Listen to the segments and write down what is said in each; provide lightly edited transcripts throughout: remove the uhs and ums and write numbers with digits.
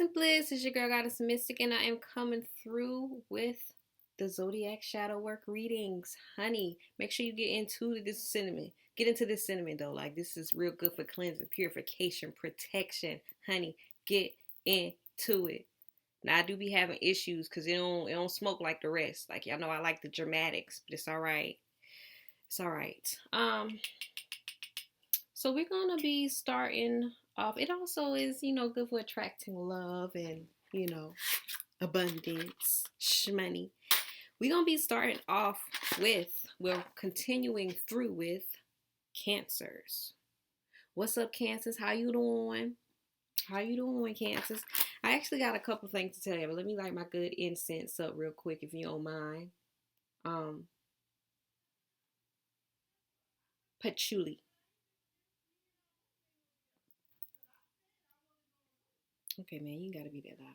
and Bliss. It's your girl Goddess Mystic, and I am coming through with the Zodiac Shadow Work readings. Honey, make sure you get into this cinnamon. Get into this cinnamon though. Like, this is real good for cleansing, purification, protection. Honey, get into it. Now I do be having issues because it don't smoke like the rest. Like, y'all know I like the dramatics, but it's alright. It's alright. So we're gonna be starting off. It also is, good for attracting love and, abundance, shmoney. We're gonna be starting off with, we're continuing through with Cancers. What's up, Cancers? How you doing? How you doing, Cancers? I actually got a couple things to tell you, but let me light my good incense up real quick if you don't mind. Patchouli. Okay, man, you ain't gotta be that loud.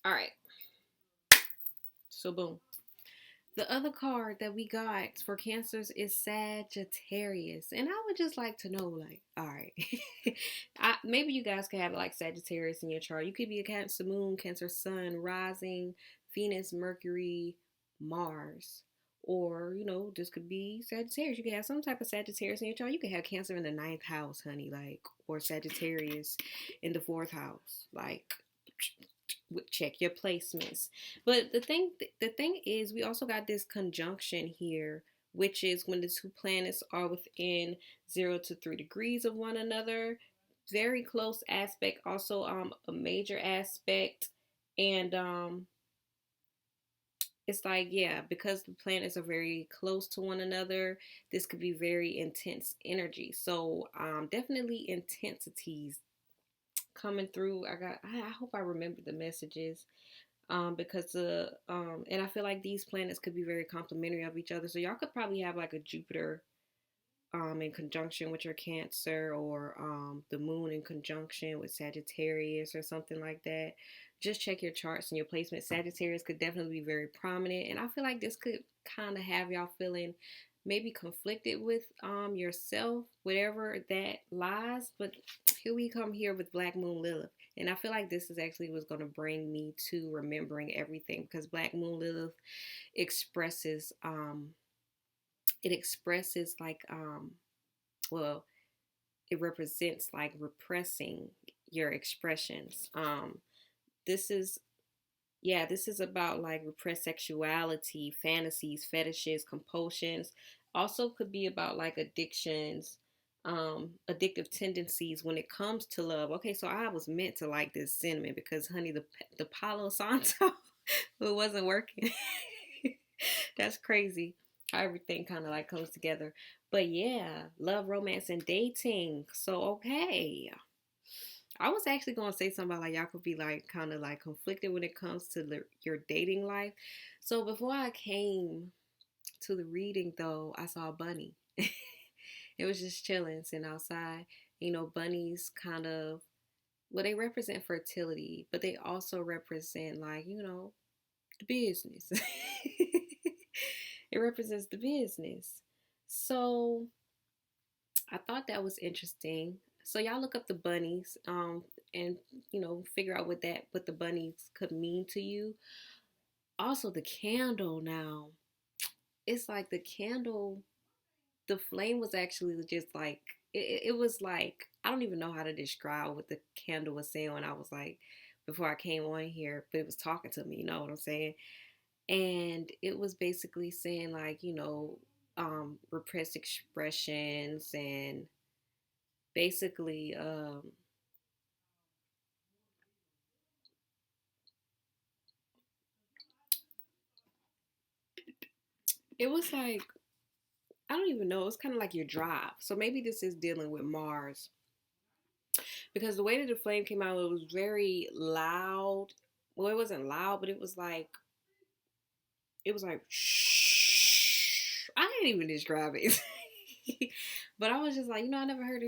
All right. So boom. The other card that we got for Cancers is Sagittarius. And I would just like to know, like, all right, maybe you guys could have like Sagittarius in your chart. You could be a Cancer moon, Cancer sun, rising, Venus, Mercury, Mars. Or, this could be Sagittarius. You could have some type of Sagittarius in your chart. You could have Cancer in the ninth house, honey, like, or Sagittarius in the fourth house. Like, check your placements. But the thing is, we also got this conjunction here, which is when the two planets are within 0 to 3 degrees of one another. Very close aspect, also a major aspect. And it's like, yeah, because the planets are very close to one another, this could be very intense energy. So definitely intensities coming through. I hope I remember the messages, because and I feel like these planets could be very complementary of each other. So y'all could probably have like a Jupiter in conjunction with your Cancer, or the moon in conjunction with Sagittarius or something like that. Just check your charts and your placement. Sagittarius could definitely be very prominent, and I feel like this could kind of have y'all feeling maybe conflicted with yourself, whatever that lies. But here we come here with Black Moon Lilith. And I feel like this is actually what's going to bring me to remembering everything, because Black Moon Lilith expresses it expresses like well, it represents like repressing your expressions. This is this is about like repressed sexuality, fantasies, fetishes, compulsions. Also could be about like addictions, addictive tendencies when it comes to love. Okay, so I was meant to like this cinnamon because, honey, the Palo Santo it wasn't working. That's crazy how everything kind of like comes together. But yeah, love, romance, and dating. So okay, I was actually gonna say something about like y'all could be like kind of like conflicted when it comes to your dating life. So before I came to the reading, though, I saw a bunny. It was just chilling, sitting outside. Bunnies kind of, well, they represent fertility, but they also represent like, the business. It represents the business. So I thought that was interesting. So y'all look up the bunnies, and figure out what the bunnies could mean to you. Also, the candle now. It's like the candle, the flame was actually just like it was like, I don't even know how to describe what the candle was saying when I was like, before I came on here, but it was talking to me, you know what I'm saying? And it was basically saying like, repressed expressions, and basically it was like, I don't even know, it's kind of like your drive. So maybe this is dealing with Mars, because the way that the flame came out, it was very loud. Well, it wasn't loud, but it was like shh. I can't even describe it. But I was just like, I never heard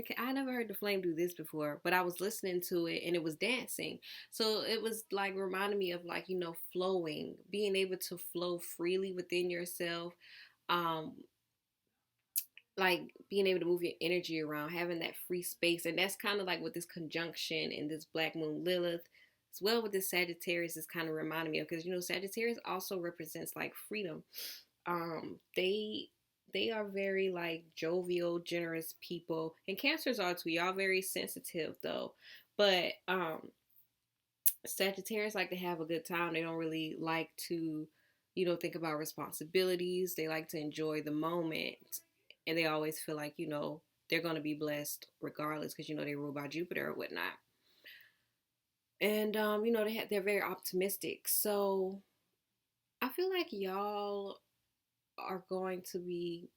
the flame do this before. But I was listening to it and it was dancing. So it was like reminding me of like, flowing, being able to flow freely within yourself. Um like being able to move your energy around, having that free space. And that's kind of like with this conjunction and this black moon Lilith as well with this Sagittarius is kind of reminding me of, because Sagittarius also represents like freedom. They are very like jovial, generous people, and Cancers are too. Y'all very sensitive though, but Sagittarius like to have a good time. They don't really like to, think about responsibilities. They like to enjoy the moment. And they always feel like, they're going to be blessed regardless because, they rule by Jupiter or whatnot. And, they're very optimistic. So I feel like y'all are going to be,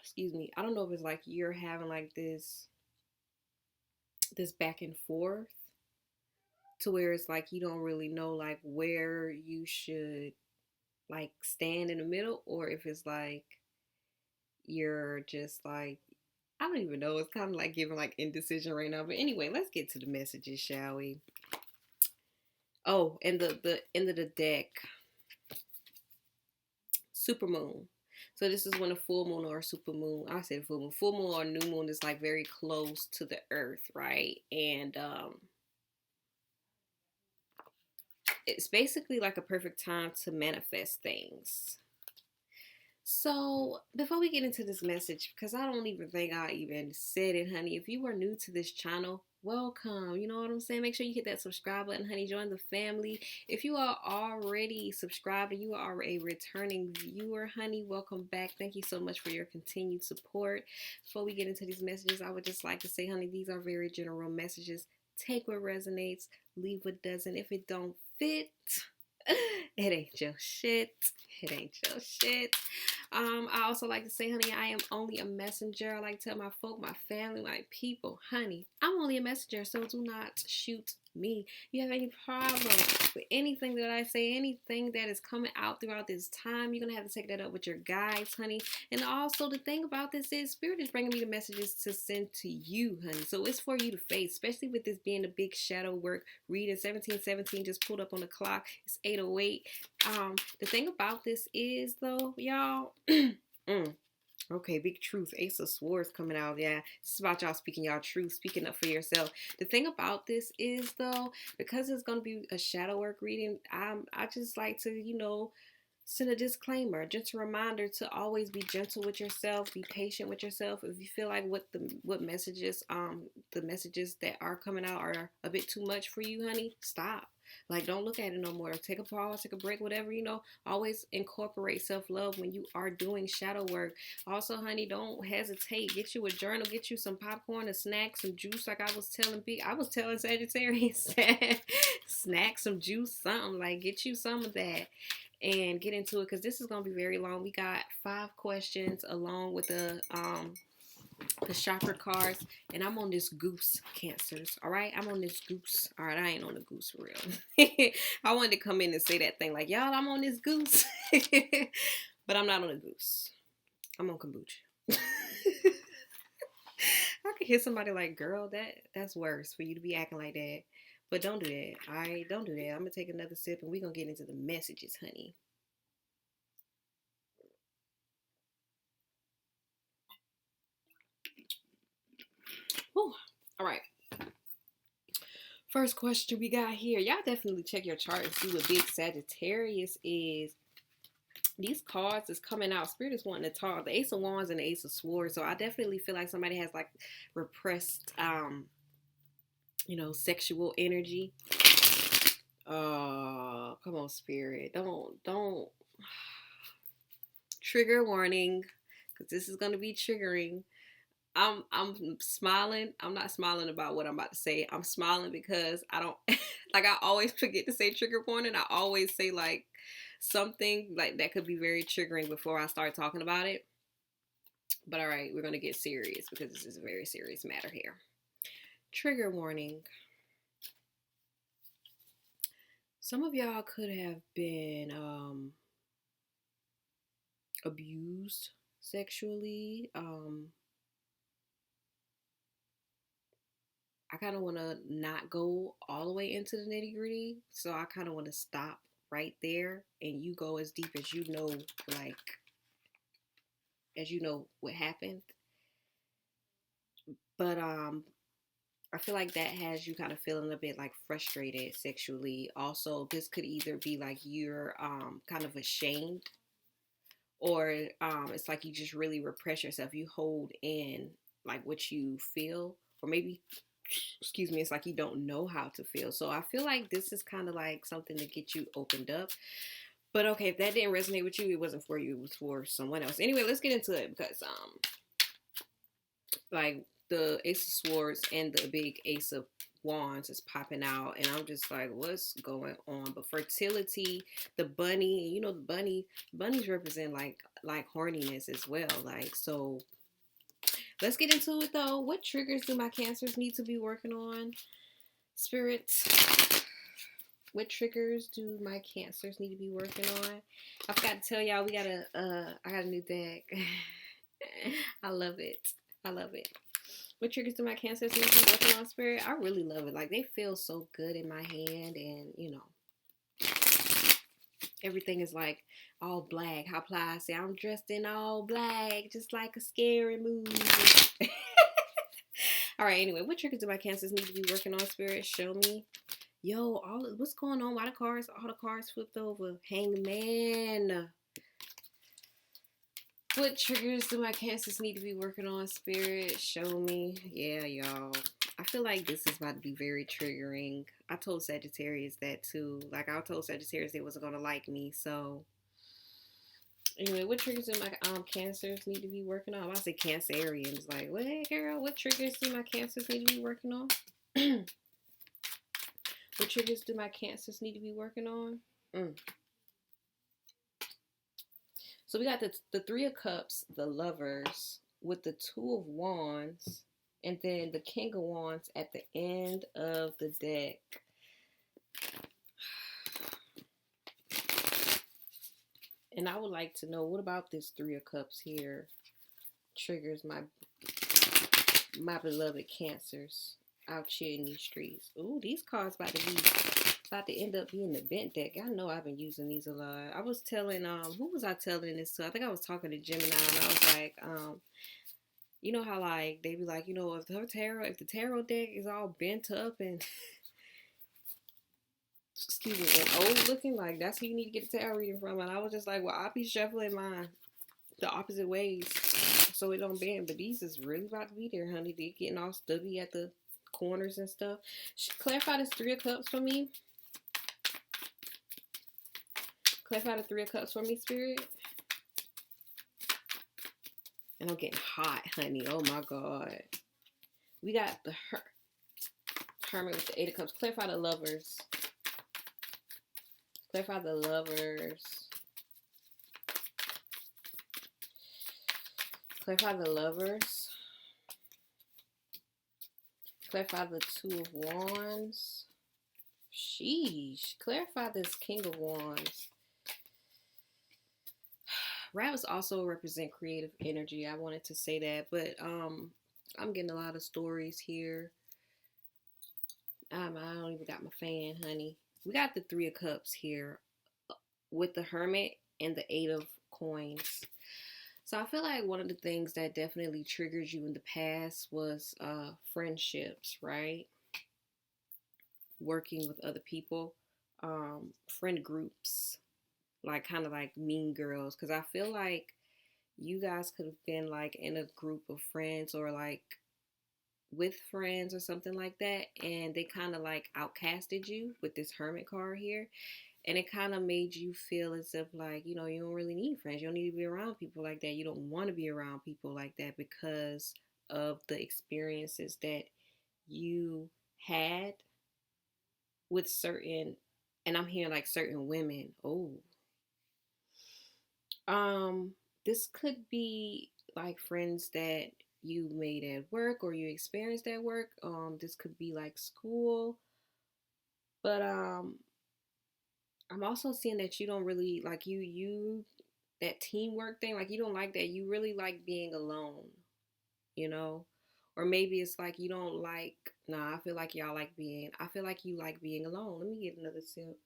excuse me, I don't know if it's like you're having like this back and forth to where it's like you don't really know like where you should like stand in the middle, or if it's like you're just like, I don't even know. It's kind of like giving like indecision right now. But anyway, let's get to the messages, shall we? Oh, and the end of the deck, super moon. So this is when a full moon or a super moon, I said full moon or new moon is like very close to the earth, right? And it's basically like a perfect time to manifest things. So before we get into this message, because I don't even think I even said it, honey, if you are new to this channel, welcome. You know what I'm saying? Make sure you hit that subscribe button, honey. Join the family. If you are already subscribed and you are a returning viewer, honey, welcome back. Thank you so much for your continued support. Before we get into these messages, I would just like to say, honey, these are very general messages. Take what resonates, leave what doesn't. If it don't fit, it ain't your shit. It ain't your shit. I also like to say, honey, I am only a messenger. I like to tell my folk, my family, my people, honey, I'm only a messenger, so do not shoot me. You have any problem with anything that I say, anything that is coming out throughout this time, you're gonna have to take that up with your guides, honey. And also the thing about this is Spirit is bringing me the messages to send to you, honey. So it's for you to face, especially with this being a big shadow work reading. 1717 just pulled up on the clock. It's 8:08. The thing about this is though, y'all, okay, big truth. Ace of Swords coming out. Yeah, this is about y'all speaking y'all truth, speaking up for yourself. The thing about this is though, because it's gonna be a shadow work reading, I just like to, send a disclaimer, just a reminder to always be gentle with yourself, be patient with yourself. If you feel like what messages, the messages that are coming out are a bit too much for you, honey, stop. Like, don't look at it no more. Take a pause, take a break, whatever, always incorporate self-love when you are doing shadow work. Also, honey, don't hesitate. Get you a journal, get you some popcorn, a snack, some juice. Like I was telling Sagittarius, snack, some juice, something. Like, get you some of that and get into it, because this is going to be very long. We got 5 questions along with the chakra cards, and I'm on this goose, Cancers. All right, I'm on this goose. All right, I ain't on the goose for real. I wanted to come in and say that thing like, y'all, I'm on this goose. But I'm not on a goose. I'm on kombucha. I could hear somebody like, girl, that's worse for you to be acting like that. But don't do that. All right, don't do that. I'm gonna take another sip and we're gonna get into the messages, honey. Whew. All right. First question we got here. Y'all definitely check your chart and see what big Sagittarius is. These cards is coming out. Spirit is wanting to talk. The Ace of Wands and the Ace of Swords. So I definitely feel like somebody has like repressed, sexual energy. Come on, Spirit. Don't. Trigger warning, because this is gonna be triggering. I'm smiling. I'm not smiling about what I'm about to say. I'm smiling because I don't like, I always forget to say trigger warning. I always say like something like that could be very triggering before I start talking about it. But all right, we're gonna get serious because this is a very serious matter here. Trigger warning. Some of y'all could have been abused sexually. I kind of want to not go all the way into the nitty gritty. So I kind of want to stop right there and you go as deep as like as you know what happened. But I feel like that has you kind of feeling a bit like frustrated sexually. Also, this could either be like you're kind of ashamed, or it's like you just really repress yourself. You hold in like what you feel, or maybe, excuse me, it's like you don't know how to feel. So I feel like this is kind of like something to get you opened up. But okay, if that didn't resonate with you, it wasn't for you, it was for someone else. Anyway, let's get into it, because like the Ace of Swords and the big Ace of Wands is popping out, and I'm just like, what's going on? But fertility, the bunny, you know, bunnies represent like horniness as well. Like, so let's get into it though. What triggers do my Cancers need to be working on? Spirit, what triggers do my Cancers need to be working on? I forgot to tell y'all, I got a new deck. I love it. I love it. What triggers do my Cancers need to be working on, Spirit? I really love it. Like, they feel so good in my hand, and you know, everything is like all black. How Ply say, I'm dressed in all black, just like a scary movie. All right. Anyway, what triggers do my Cancers need to be working on, Spirit? Show me. Yo, what's going on? Why all the cards flipped over? Hangman. What triggers do my Cancers need to be working on, Spirit? Show me. Yeah, y'all. I feel like this is about to be very triggering. I told Sagittarius that too. Like, I told Sagittarius they wasn't gonna like me. So anyway, what triggers do my Cancers need to be working on? I say Cancerians. Like, what, girl? What triggers do my Cancers need to be working on? What triggers do my Cancers need to be working on? So we got the Three of Cups, the Lovers, with the Two of Wands, and then the King of Wands at the end of the deck. And I would like to know, what about this Three of Cups here triggers my beloved Cancers out here in these streets? Ooh, these cards about to end up being the bent deck. I know I've been using these a lot. I was telling who was I telling this to? I think I was talking to Gemini, and I was like, you know how like they be like, you know, if the tarot deck is all bent up and excuse me, and old looking, like that's who you need to get a tarot reading from. And I was just like, well, I'll be shuffling mine the opposite ways so it don't bend. But these is really about to be there, honey. They getting all stubby at the corners and stuff. Clarify this Three of Cups for me. Clarify the Three of Cups for me, Spirit. And I'm getting hot, honey. Oh my God. We got the Hermit with the Eight of Cups. Clarify the Lovers. Clarify the Lovers. Clarify the Lovers. Clarify the Two of Wands. Sheesh. Clarify this King of Wands. Rabbits also represent creative energy. I wanted to say that, but I'm getting a lot of stories here. I don't even got my fan, honey. We got the Three of Cups here with the Hermit and the Eight of Coins. So I feel like one of the things that definitely triggered you in the past was friendships, right? Working with other people, friend groups, like kind of like Mean Girls. Because I feel like you guys could have been like in a group of friends, or like with friends or something like that, and they kind of like outcasted you with this Hermit card here. And it kind of made you feel as if like, you know, you don't really need friends. You don't need to be around people like that. You don't want to be around people like that because of the experiences that you had with certain, and I'm hearing like certain women. Oh, this could be like friends that you made at work or you experienced at work. This could be like school, but I'm also seeing that you don't really like you that teamwork thing. Like, you don't like that. You really like being alone, you know? Or maybe it's like you don't like, nah, I feel like I feel like you like being alone. Let me get another sip.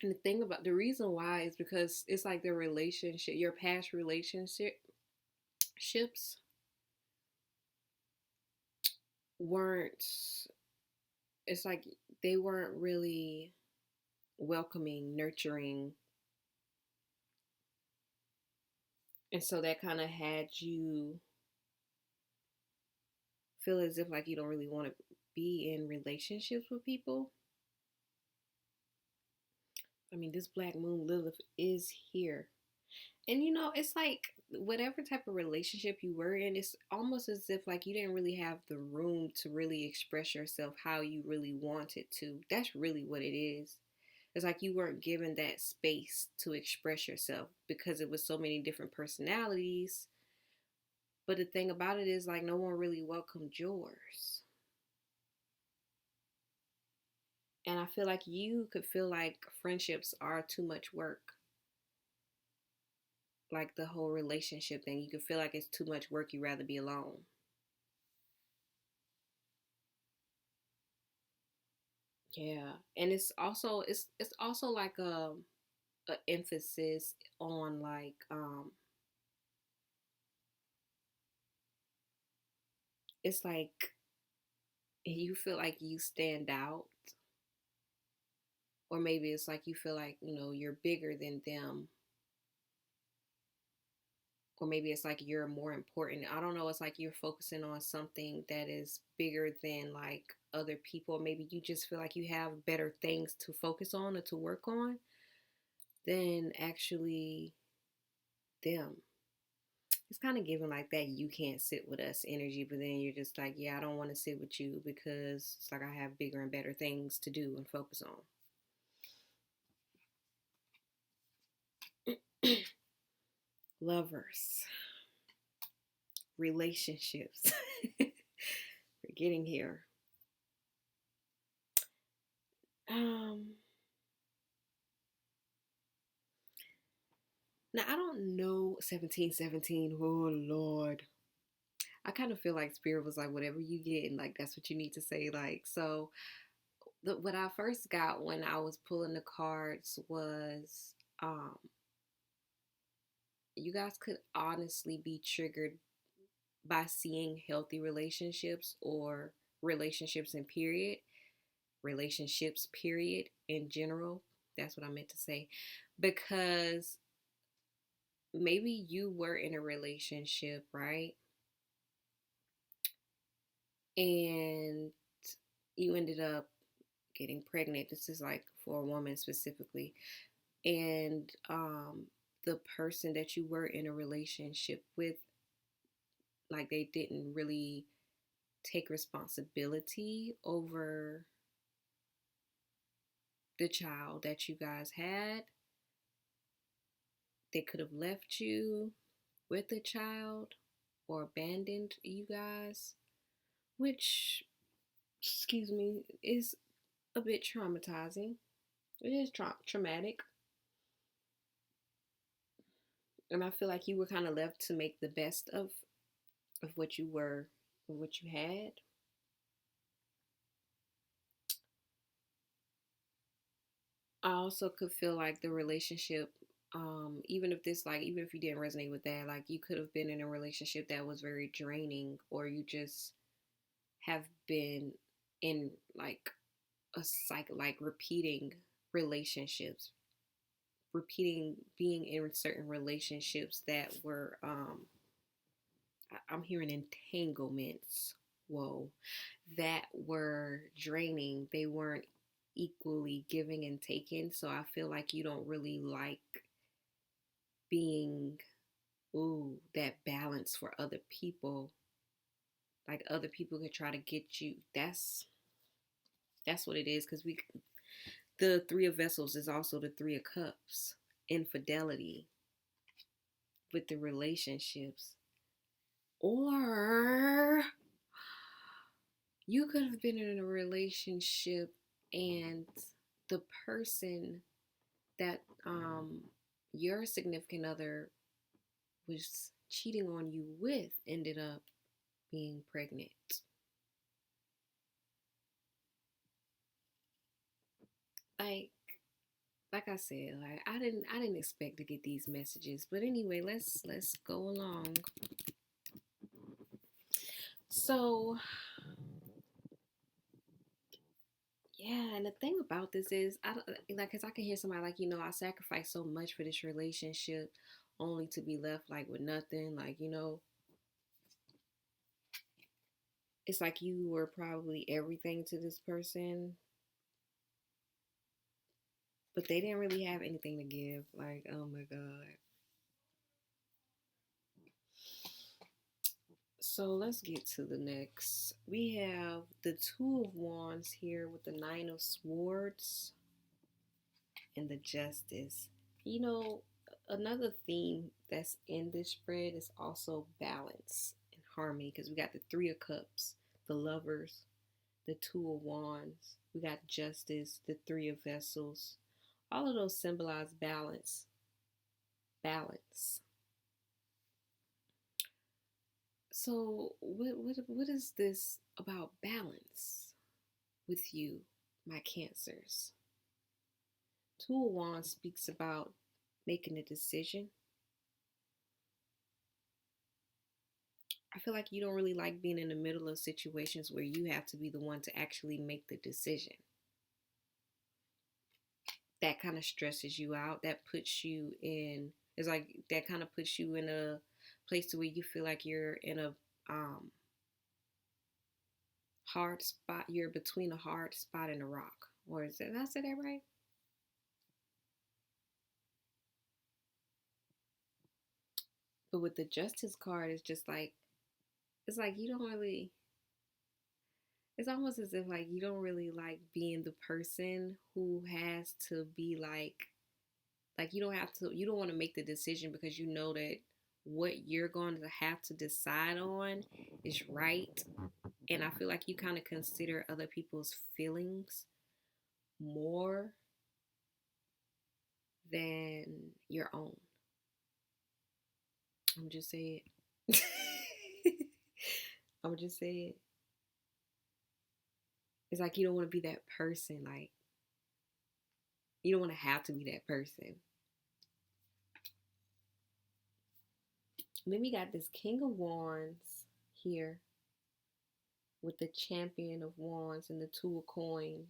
And the thing about the reason why is because it's like the relationship, your past relationships weren't, it's like they weren't really welcoming, nurturing. And so that kind of had you feel as if like you don't really want to be in relationships with people. I mean, this Black Moon Lilith is here. And it's like whatever type of relationship you were in, it's almost as if like you didn't really have the room to really express yourself how you really wanted to. That's really what it is. It's like you weren't given that space to express yourself because it was so many different personalities. But the thing about it is like no one really welcomed yours. And I feel like you could feel like friendships are too much work. Like the whole relationship thing, you could feel like it's too much work. You'd rather be alone. Yeah, and it's also like a emphasis on like it's like you feel like you stand out, or maybe it's like you feel like you're bigger than them, or maybe it's like you're more important. I don't know. It's like you're focusing on something that is bigger than like other people. Maybe you just feel like you have better things to focus on or to work on than actually them. It's kind of given like that you can't sit with us energy, but then you're just like, yeah, I don't want to sit with you because it's like I have bigger and better things to do and focus on. Lovers, relationships. We're getting here. Um, Now I don't know 1717. Oh Lord. I kind of feel like Spirit was like, whatever you get, and like that's what you need to say. Like, so what I first got when I was pulling the cards was you guys could honestly be triggered by seeing healthy relationships or relationships period in general. That's what I meant to say. Because maybe you were in a relationship, right? And you ended up getting pregnant. This is like for a woman specifically. And the person that you were in a relationship with, like they didn't really take responsibility over the child that you guys had. They could have left you with the child or abandoned you guys, which, excuse me, is a bit traumatizing. It is traumatic. And I feel like you were kind of left to make the best of what you were, of what you had. I also could feel like the relationship, even if you didn't resonate with that, like you could have been in a relationship that was very draining, or you just have been in like a cycle, like repeating relationships, repeating being in certain relationships that were, I'm hearing entanglements, whoa, that were draining. They weren't equally giving and taking. So I feel like you don't really like being, that balance for other people. Like other people could try to get you. That's what it is. Because the Three of Vessels is also the Three of Cups. Infidelity with the relationships. Or you could have been in a relationship and the person that your significant other was cheating on you with ended up being pregnant. Like like I said, like I didn't expect to get these messages. But anyway, let's go along. So yeah, and the thing about this is, I don't like, cause I can hear somebody like, I sacrificed so much for this relationship, only to be left like with nothing. Like, it's like you were probably everything to this person, but they didn't really have anything to give. Like, oh my God. So let's get to the next. We have the Two of Wands here with the Nine of Swords and the Justice. You know, Another theme that's in this spread is also balance and harmony, because we got the Three of Cups, the Lovers, the Two of Wands, we got Justice, the Three of Vessels. All of those symbolize balance. Balance. So, what is this about balance with you, my Cancers? Two of Wands speaks about making a decision. I feel like you don't really like being in the middle of situations where you have to be the one to actually make the decision. That kind of stresses you out. That puts you in, it's like that kind of puts you in a place to where you feel like you're in a hard spot. You're between a hard spot and a rock. Or is that, did I say that right? But with the Justice card, it's like you don't really, it's almost as if like you don't really like being the person who has to be like you don't want to make the decision because you know that what you're going to have to decide on is right. And I feel like you kind of consider other people's feelings more than your own. I'm just saying. I'm just saying. It's like you don't want to be that person. Like, you don't want to have to be that person. Then we got this King of Wands here with the Champion of Wands and the Two of Coins.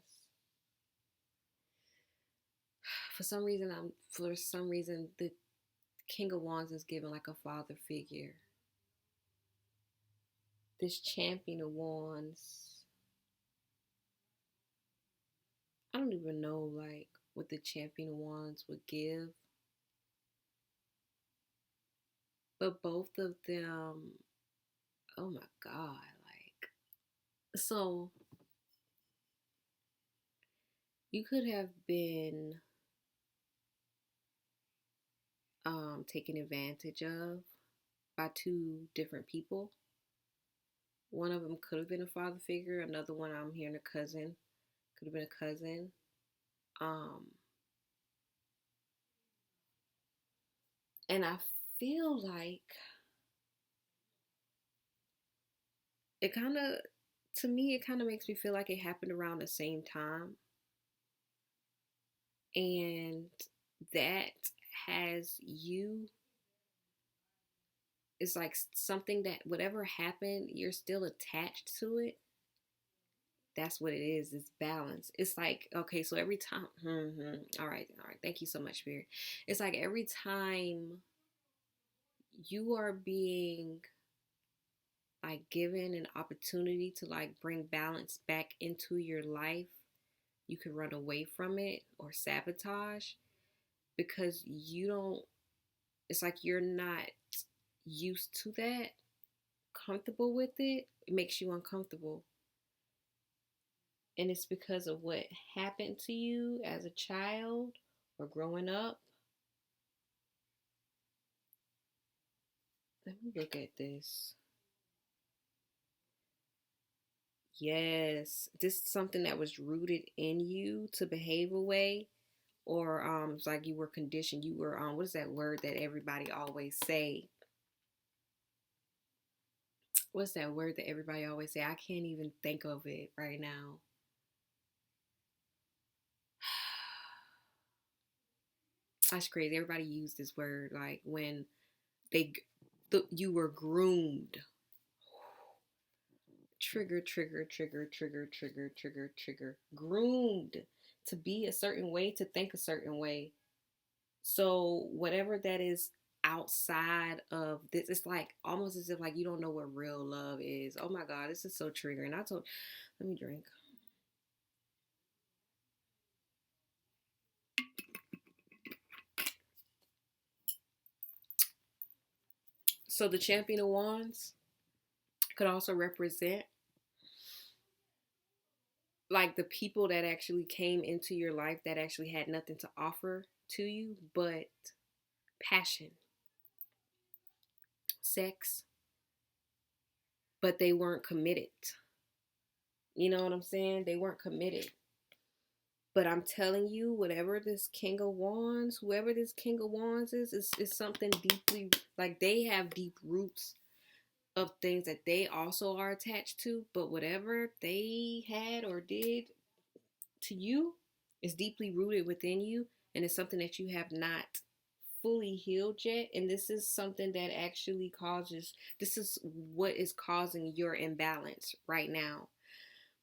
For some reason the King of Wands is given like a father figure. This Champion of Wands, I don't even know like what the Champion of Wands would give. But both of them, oh my God, like, so you could have been taken advantage of by two different people. One of them could have been a father figure. Another one, I'm hearing, a cousin. Could have been a cousin. Um, and I feel like it kind of, to me, it kind of makes me feel like it happened around the same time. And that has you, it's like something that whatever happened, you're still attached to it. That's what it is. It's balance. It's like, okay, so every time, all right, thank you so much, Spirit. It's like every time you are being like given an opportunity to like bring balance back into your life, you can run away from it or sabotage because you don't, it's like you're not used to that, comfortable with it. It makes you uncomfortable. And it's because of what happened to you as a child or growing up. Let me look at this. Yes, this is something that was rooted in you to behave a way, or it's like you were conditioned. You were what is that word that everybody always say? What's that word that everybody always say? I can't even think of it right now. That's crazy. Everybody used this word like when they you were groomed. Trigger, trigger, trigger, trigger, trigger, trigger, trigger. Groomed to be a certain way, to think a certain way. So whatever that is outside of this, it's like almost as if like you don't know what real love is. Oh my God, this is so triggering. Let me drink. So the Champion of Wands could also represent like the people that actually came into your life that actually had nothing to offer to you but passion, sex, but they weren't committed. You know what I'm saying? They weren't committed. But I'm telling you, whatever this King of Wands, whoever this King of Wands is something deeply, like they have deep roots of things that they also are attached to. But whatever they had or did to you is deeply rooted within you. And it's something that you have not fully healed yet. And this is something that actually this is what is causing your imbalance right now.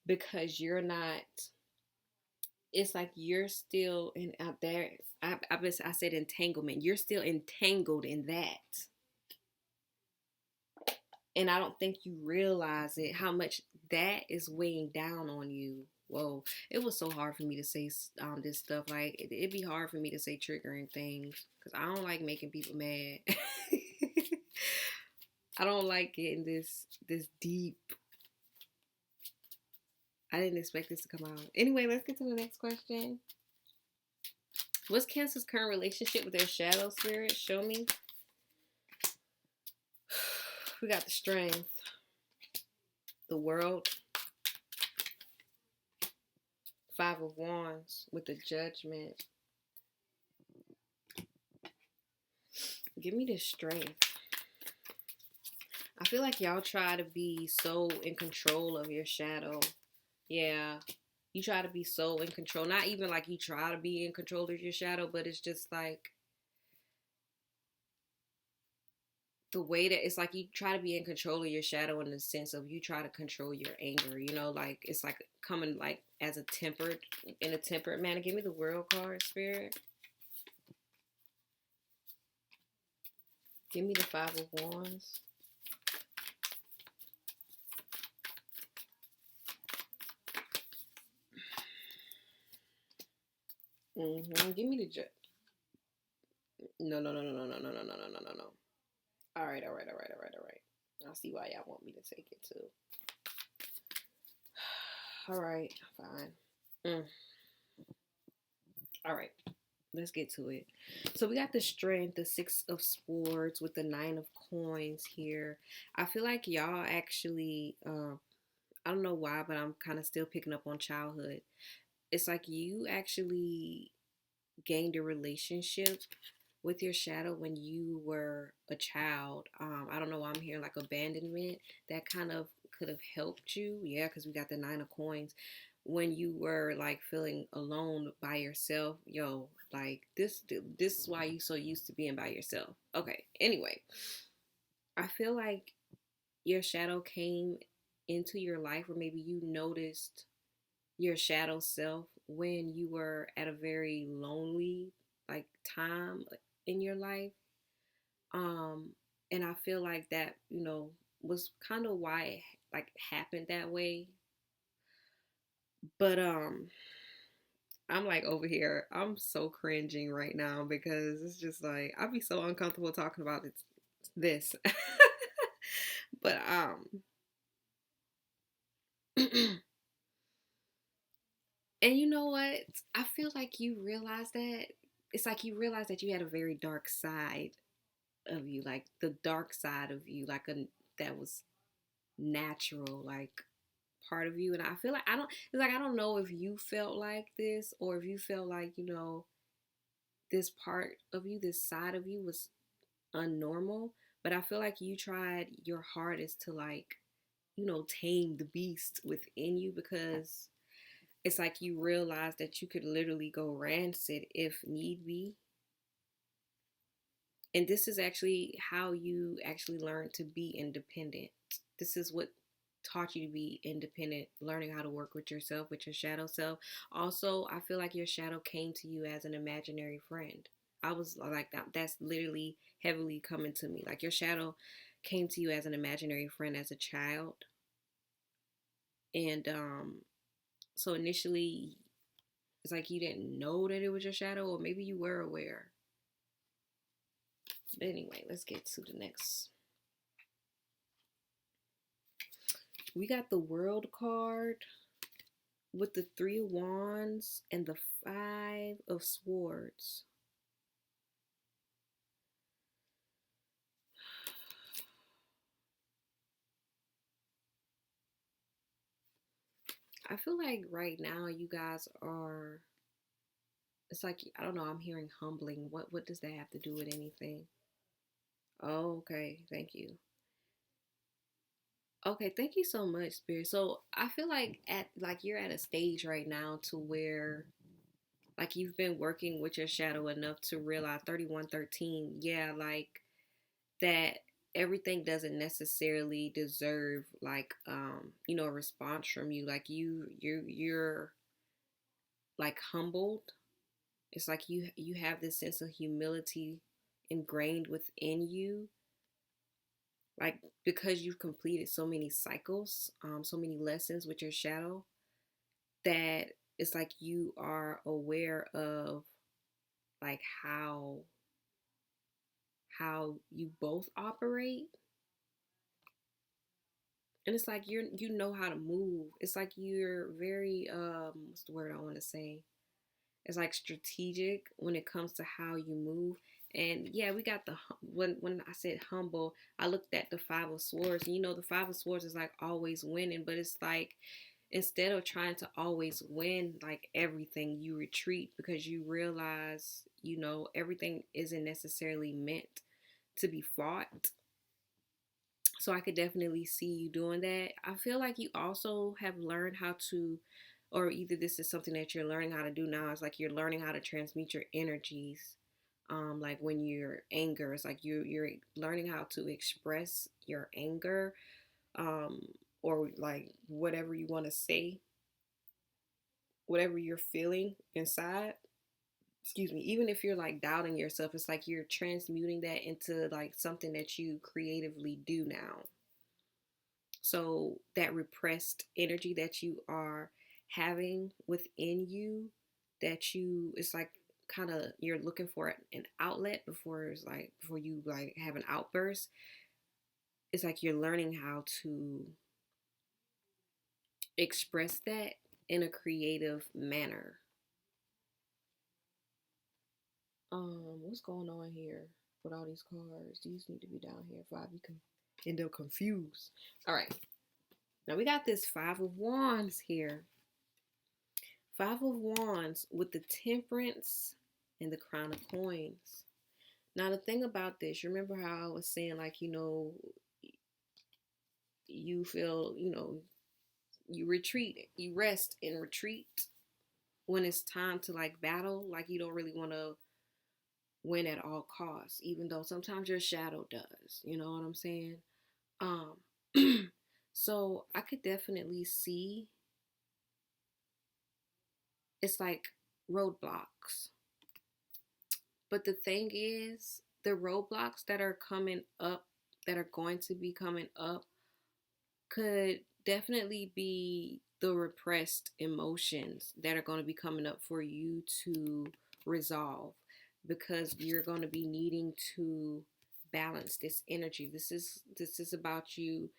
Because you're not, it's like you're still in out there. I said entanglement. You're still entangled in that. And I don't think you realize it, how much that is weighing down on you. Whoa, it was so hard for me to say this stuff. Like it'd be hard for me to say triggering things because I don't like making people mad. I don't like getting this deep. I didn't expect this to come out. Anyway, let's get to the next question. What's Cancer's current relationship with their shadow spirit? Show me. We got the Strength, the World, Five of Wands with the Judgment. Give me the Strength. I feel like y'all try to be so in control of your shadow. Yeah. You try to be so in control. Not even like you try to be in control of your shadow, but it's just like the way that it's like you try to be in control of your shadow in the sense of you try to control your anger, you know, like it's like coming like as in a tempered manner. Give me the World card, Spirit. Give me the Five of Wands. Give me the Judge. No, no, no, no, no, no, no, no, no, no, no, no. All right, all right, all right, all right, all right. I'll see why y'all want me to take it too. All right, fine. All right, let's get to it. So we got the Strength, the Six of Swords with the Nine of Coins here. I feel like y'all actually, I don't know why, but I'm kind of still picking up on childhood. It's like you actually gained a relationship with your shadow when you were a child. I don't know why I'm hearing like abandonment. That kind of could have helped you. Yeah, because we got the Nine of Coins. When you were like feeling alone by yourself, yo, like this is why you so used to being by yourself. Okay. Anyway, I feel like your shadow came into your life, or maybe you noticed your shadow self when you were at a very lonely like time in your life. um and I feel like that, was kind of why it like happened that way. But I'm like over here, I'm so cringing right now because it's just like I'd be so uncomfortable talking about this. But and you know what? I feel like you realize that it's like you realize that you had a very dark side of you, like the dark side of you, like that was natural, like part of you. And I feel like it's like I don't know if you felt like this or if you felt like, this part of you, this side of you was unnormal, but I feel like you tried your hardest to like, tame the beast within you because it's like you realized that you could literally go rancid if need be. And this is actually how you actually learn to be independent. This is what taught you to be independent, learning how to work with yourself, with your shadow self. Also, I feel like your shadow came to you as an imaginary friend. I was like that. That's literally heavily coming to me. Like your shadow came to you as an imaginary friend as a child. And so initially it's like you didn't know that it was your shadow, or maybe you were aware. But anyway, let's get to the next. We got the World card with the Three of Wands and the Five of Swords. I feel like right now you guys are, it's like, I don't know, I'm hearing humbling. What does that have to do with anything? Oh, okay. Thank you. Okay, thank you so much, Spirit. So I feel like at like you're at a stage right now to where like you've been working with your shadow enough to realize 3113, yeah, like that everything doesn't necessarily deserve like a response from you. Like you're like humbled. It's like you have this sense of humility ingrained within you, like because you've completed so many cycles, so many lessons with your shadow, that it's like you are aware of like how you both operate. And it's like you know how to move. It's like you're very what's the word I want to say, it's like strategic when it comes to how you move. And yeah, we got the when I said humble, I looked at the Five of Swords, and the Five of Swords is like always winning, but it's like instead of trying to always win like everything, you retreat because you realize everything isn't necessarily meant to be fought. So I could definitely see you doing that. I feel like you also have learned how to, or either this is something that you're learning how to do now. It's like you're learning how to transmute your energies. Like when you're anger, it's like you're learning how to express your anger, um, or like whatever you want to say, whatever you're feeling inside. Excuse me. Even if you're like doubting yourself, it's like you're transmuting that into like something that you creatively do now. So that repressed energy that you are having within you, that it's like kind of you're looking for an outlet before you like have an outburst. It's like you're learning how to express that in a creative manner. What's going on here with all these cards? These need to be down here if I end up confused. All right. Now we got this Five of Wands here. Five of Wands with the Temperance and the Crown of Coins. Now the thing about this, you remember how I was saying like, you feel, you retreat, you rest and retreat when it's time to like battle, like you don't really want to win at all costs, even though sometimes your shadow does. You know what I'm saying? Um so I could definitely see it's like roadblocks. But the thing is, the roadblocks that are coming up, that are going to be coming up, could definitely be the repressed emotions that are going to be coming up for you to resolve, because you're going to be needing to balance this energy. This is about you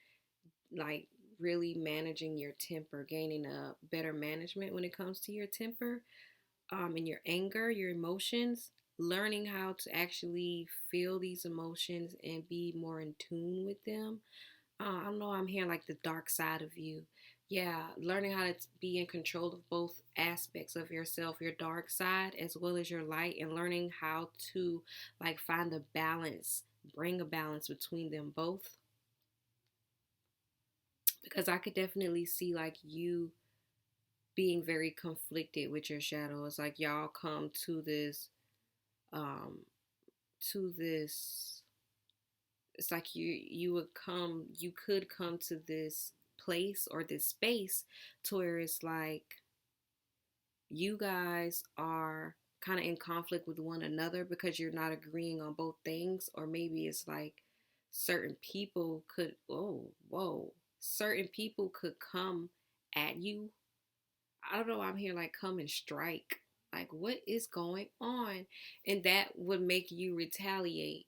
like really managing your temper, gaining a better management when it comes to your temper, and your anger, your emotions, learning how to actually feel these emotions and be more in tune with them. I don't know, I'm hearing like the dark side of you. Yeah, learning how to be in control of both aspects of yourself, your dark side as well as your light, and learning how to like find a balance, bring a balance between them both. Because I could definitely see like you being very conflicted with your shadow. It's like y'all come um to this, it's like you could come to this place or this space to where it's like you guys are kind of in conflict with one another because you're not agreeing on both things. Or maybe it's like certain people could, oh whoa, certain people could come at you. I don't know, I'm here like come and strike, like what is going on, and that would make you retaliate.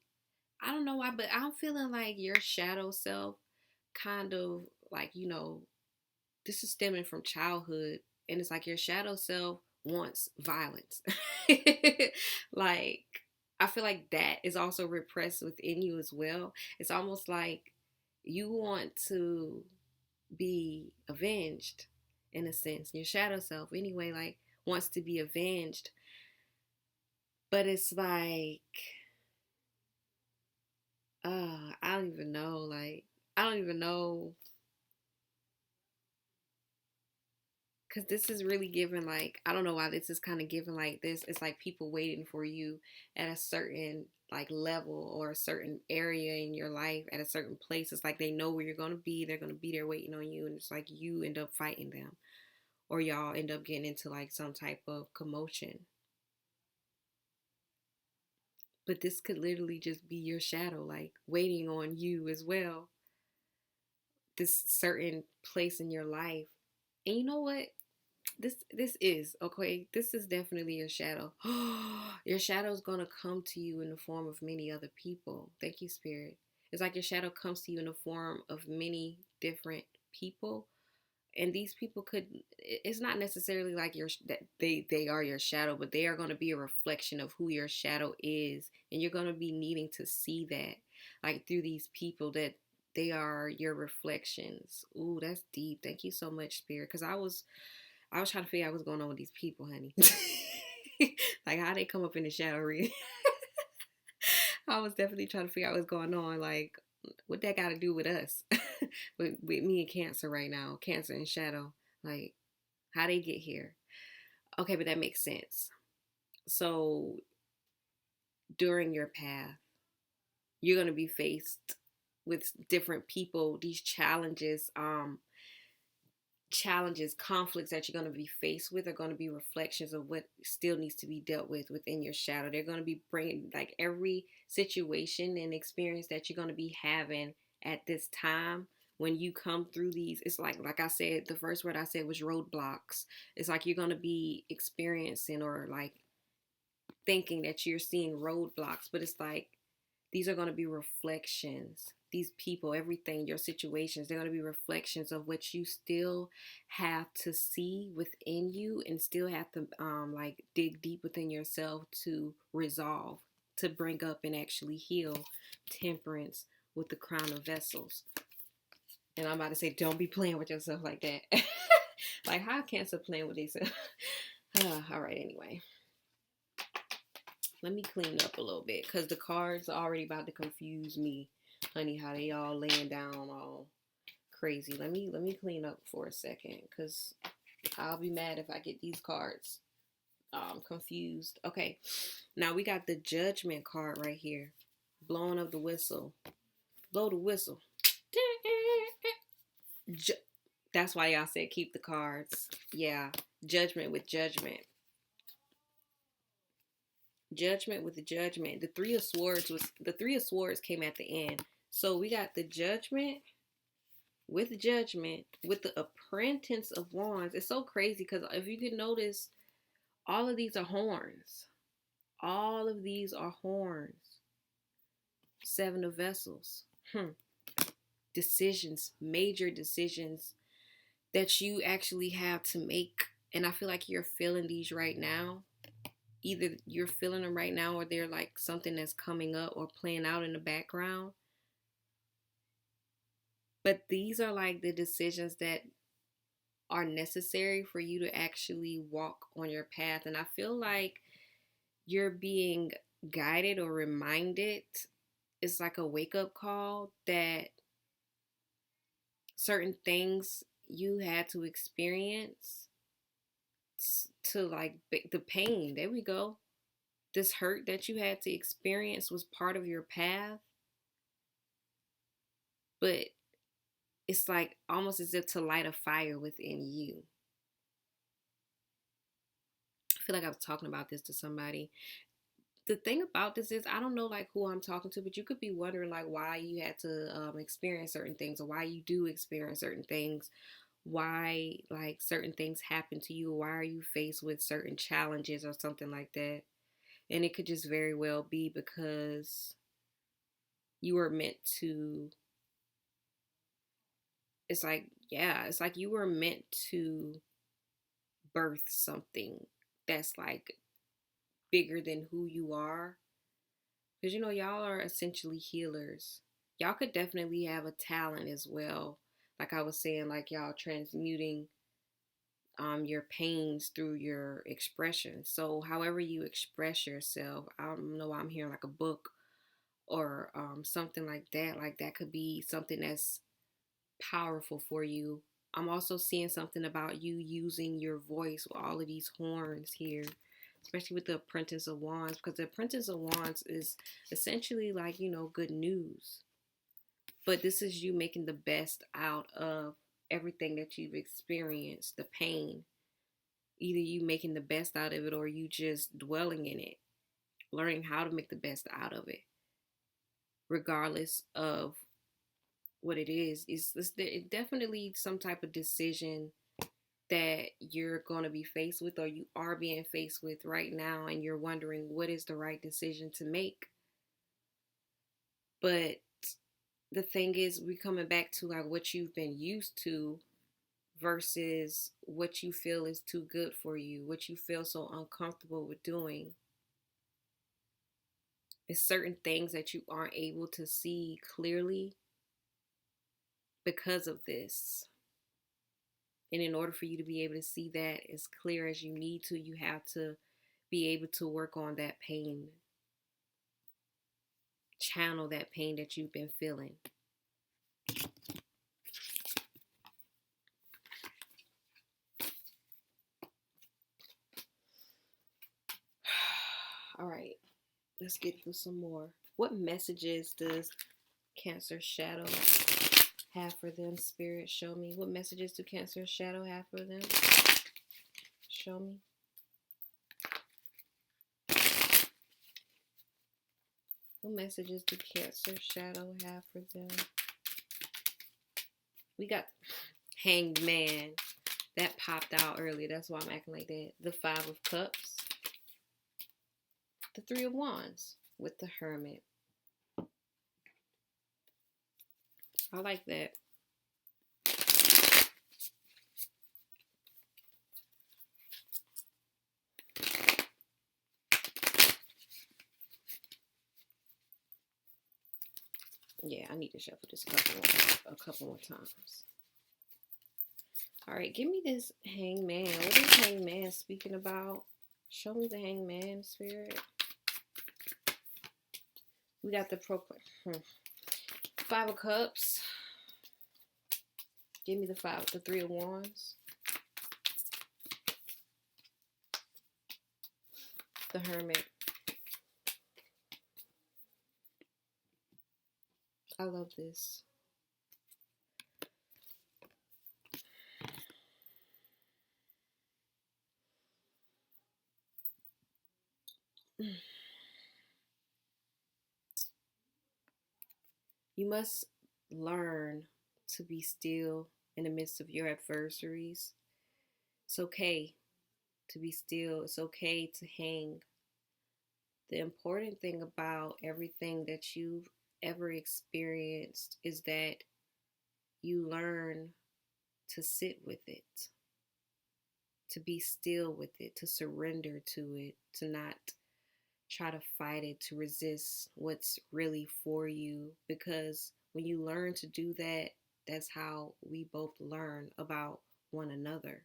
I don't know why, but I'm feeling like your shadow self kind of like, this is stemming from childhood, and it's like your shadow self wants violence. Like, I feel like that is also repressed within you as well. It's almost like you want to be avenged in a sense. Your shadow self, anyway, like wants to be avenged. But it's like, I don't even know. Like, I don't even know. Because this is really giving, like, I don't know why this is kind of giving like this. It's like people waiting for you at a certain, like, level or a certain area in your life, at a certain place. It's like they know where you're going to be. They're going to be there waiting on you. And it's like you end up fighting them. Or y'all end up getting into, like, some type of commotion. But this could literally just be your shadow, like, waiting on you as well. This certain place in your life. And you know what? This is okay. This is definitely your shadow. Your shadow is gonna come to you in the form of many other people. Thank you, Spirit. It's like your shadow comes to you in the form of many different people, and these people could. It's not necessarily like that they are your shadow, but they are going to be a reflection of who your shadow is, and you're going to be needing to see that, like through these people, that they are your reflections. Ooh, that's deep. Thank you so much, Spirit, because I was trying to figure out what's going on with these people, honey. Like how they come up in the shadow reading. I was definitely trying to figure out what's going on. Like, what that got to do with us? with me and Cancer right now. Cancer and Shadow. Like, how they get here. Okay, but that makes sense. So, during your path, you're going to be faced with different people, these conflicts that you're going to be faced with are going to be reflections of what still needs to be dealt with within your shadow. They're going to be bringing, like, every situation and experience that you're going to be having at this time. When you come through these, it's like I said, the first word I said was roadblocks. It's like you're going to be experiencing or like thinking that you're seeing roadblocks, but it's like these are going to be reflections. These people, everything, your situations, they're going to be reflections of what you still have to see within you and still have to like dig deep within yourself to resolve, to bring up and actually heal. Temperance with the crown of vessels. And I'm about to say, don't be playing with yourself like that. Like, how Cancer playing with themselves? All right, anyway. Let me clean up a little bit because the cards are already about to confuse me, honey. How they all laying down all crazy. Let me clean up for a second because I'll be mad if I get these cards confused. Okay, now we got the Judgment card right here. Blowing of the whistle. Blow the whistle. That's why y'all said keep the cards. Yeah, Judgment with Judgment. Judgment with the Judgment. The Three of Swords came at the end. So we got the Judgment with the Apprentice of Wands. It's so crazy because if you can notice, all of these are horns. All of these are horns. Seven of Vessels. Decisions, major decisions that you actually have to make. And I feel like you're feeling these right now. Either you're feeling them right now or they're like something that's coming up or playing out in the background. But these are like the decisions that are necessary for you to actually walk on your path. And I feel like you're being guided or reminded. It's like a wake-up call that certain things you had to experience to like the pain. There we go. this hurt that you had to experience was part of your path, but it's like almost as if to light a fire within you. I feel like I was talking about this to somebody. The thing about this is I don't know like who I'm talking to, but you could be wondering like why you had to experience certain things, or why you do experience certain things, why like certain things happen to you, why are you faced with certain challenges or something like that. And it could just very well be because you were meant to, it's like, yeah, it's like you were meant to birth something that's like bigger than who you are. Because, you know, y'all are essentially healers. Y'all could definitely have a talent as well. Like I was saying, like y'all transmuting your pains through your expression. So however you express yourself, I don't know why I'm hearing like a book or something like that. Like that could be something that's powerful for you. I'm also seeing something about you using your voice with all of these horns here, especially with the Apprentice of Wands, because the Apprentice of Wands is essentially like, you know, good news. But this is you making the best out of everything that you've experienced, the pain. Either you making the best out of it or you just dwelling in it, learning how to make the best out of it, regardless of what it is. It's definitely some type of decision that you're going to be faced with, or you are being faced with right now, and you're wondering what is the right decision to make. But the thing is, we're coming back to like what you've been used to versus what you feel is too good for you, what you feel so uncomfortable with doing. It's certain things that you aren't able to see clearly because of this. And in order for you to be able to see that as clear as you need to, you have to be able to work on that pain, channel that pain that you've been feeling. All right, let's get through some more. What messages does Cancer Shadow have for them? Spirit, show me. What messages do Cancer Shadow have for them? Show me. What messages do Cancer Shadow have for them? We got Hanged Man. That popped out earlier. That's why I'm acting like that. The Five of Cups. The Three of Wands with the Hermit. I like that. Yeah, I need to shuffle this a couple more times. All right, give me this Hangman. What is Hangman speaking about? Show me the Hangman, Spirit. We got the Five of Cups. Give me the Three of Wands. The Hermit. I love this. You must learn to be still in the midst of your adversaries. It's okay to be still. It's okay to hang. The important thing about everything that you've ever experienced is that you learn to sit with it, to be still with it, to surrender to it, to not try to fight it, to resist what's really for you. Because when you learn to do that, that's how we both learn about one another.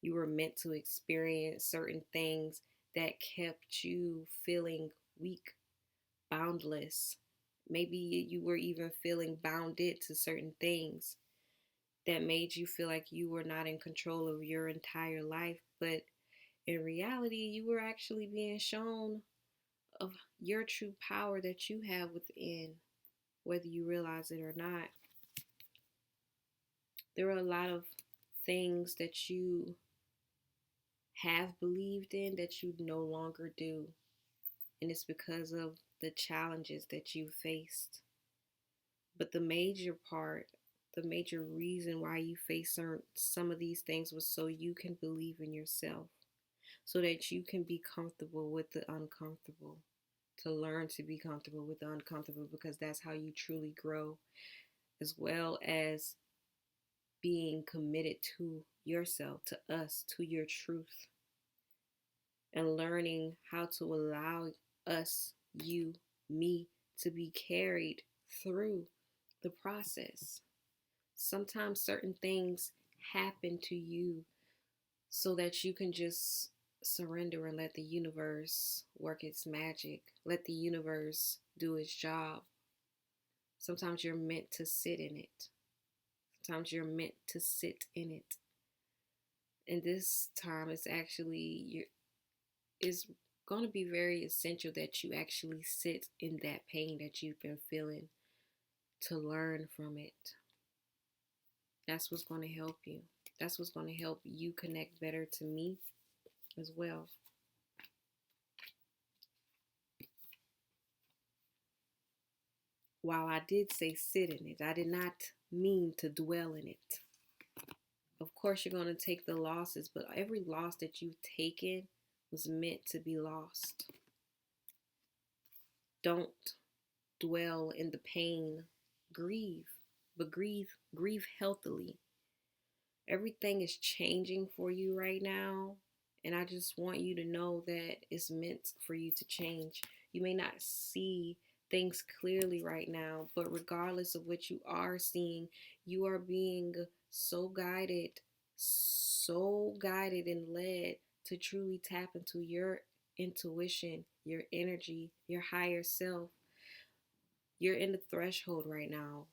You were meant to experience certain things that kept you feeling weak, boundless. Maybe you were even feeling bounded to certain things that made you feel like you were not in control of your entire life. But in reality, you were actually being shown of your true power that you have within, whether you realize it or not. There are a lot of things that you have believed in that you no longer do. And it's because of the challenges that you faced. But the major part, the major reason why you face some of these things was so you can believe in yourself, so that you can be comfortable with the uncomfortable, to learn to be comfortable with the uncomfortable, because that's how you truly grow, as well as being committed to yourself, to us, to your truth, and learning how to allow us, you, me, to be carried through the process. Sometimes certain things happen to you so that you can just surrender and let the universe work its magic. Let the universe do its job. Sometimes you're meant to sit in it. Sometimes you're meant to sit in it. And this time it's actually is going to be very essential that you actually sit in that pain that you've been feeling, to learn from it. That's what's going to help you. That's what's going to help you connect better to me as well. While I did say sit in it, I did not mean to dwell in it. Of course, you're going to take the losses, but every loss that you've taken was meant to be lost. Don't dwell in the pain. Grieve, but grieve healthily. Everything is changing for you right now, and I just want you to know that it's meant for you to change. You may not see things clearly right now, but regardless of what you are seeing, you are being so guided and led to truly tap into your intuition, your energy, your higher self. You're in the threshold right now,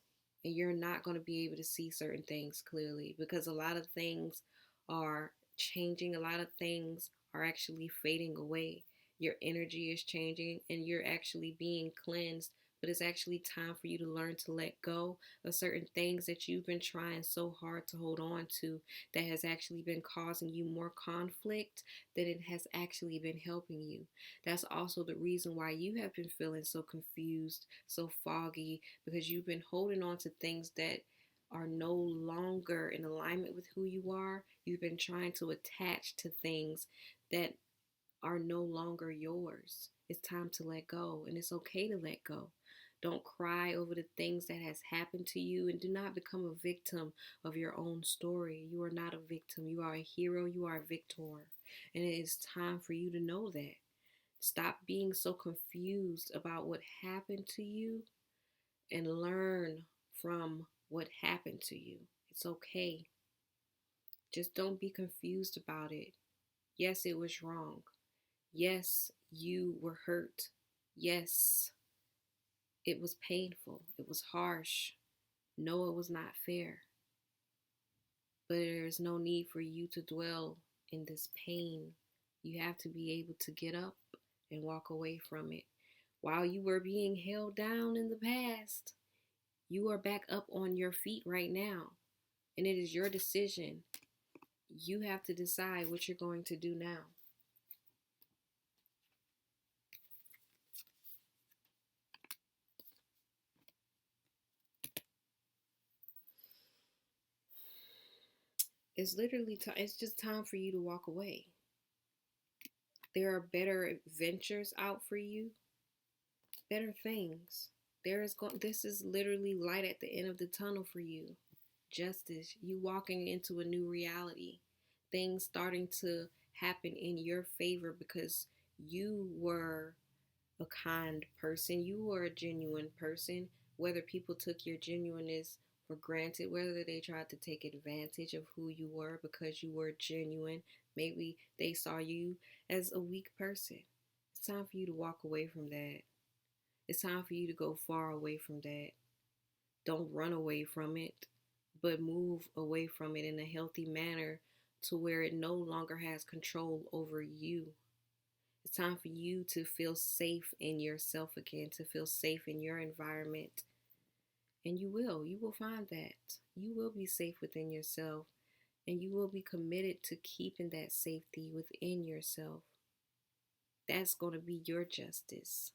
and you're not going to be able to see certain things clearly, because a lot of things are changing. A lot of things are actually fading away. Your energy is changing and you're actually being cleansed, but it's actually time for you to learn to let go of certain things that you've been trying so hard to hold on to, that has actually been causing you more conflict than it has actually been helping you. That's also the reason why you have been feeling so confused, so foggy, because you've been holding on to things that are no longer in alignment with who you are. You've been trying to attach to things that are no longer yours. It's time to let go, and it's okay to let go. Don't cry over the things that has happened to you, and do not become a victim of your own story. You are not a victim. You are a hero. You are a victor. And it is time for you to know that. Stop being so confused about what happened to you and learn from what happened to you. It's okay. Just don't be confused about it. Yes, it was wrong. Yes, you were hurt. Yes, it was painful. It was harsh. No, it was not fair. But there is no need for you to dwell in this pain. You have to be able to get up and walk away from it. While you were being held down in the past, you are back up on your feet right now. And it is your decision. You have to decide what you're going to do now. It's literally time. It's just time for you to walk away. There are better adventures out for you, better things. This is literally light at the end of the tunnel for you. Justice, you walking into a new reality. Things starting to happen in your favor because you were a kind person. You were a genuine person. Whether people took your genuineness for granted, whether they tried to take advantage of who you were because you were genuine, maybe they saw you as a weak person. It's time for you to walk away from that. It's time for you to go far away from that. Don't run away from it, but move away from it in a healthy manner to where it no longer has control over you. It's time for you to feel safe in yourself again, to feel safe in your environment. And you will find that. You will be safe within yourself, and you will be committed to keeping that safety within yourself. That's going to be your justice.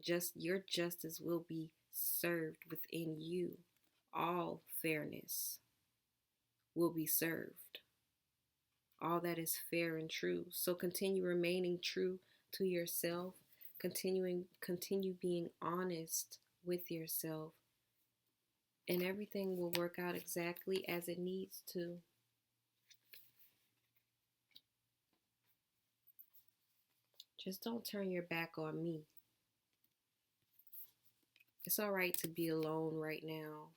Just your justice will be served within you. All fairness will be served. All that is fair and true. So continue remaining true to yourself. Continue being honest with yourself. And everything will work out exactly as it needs to. Just don't turn your back on me. It's all right to be alone right now.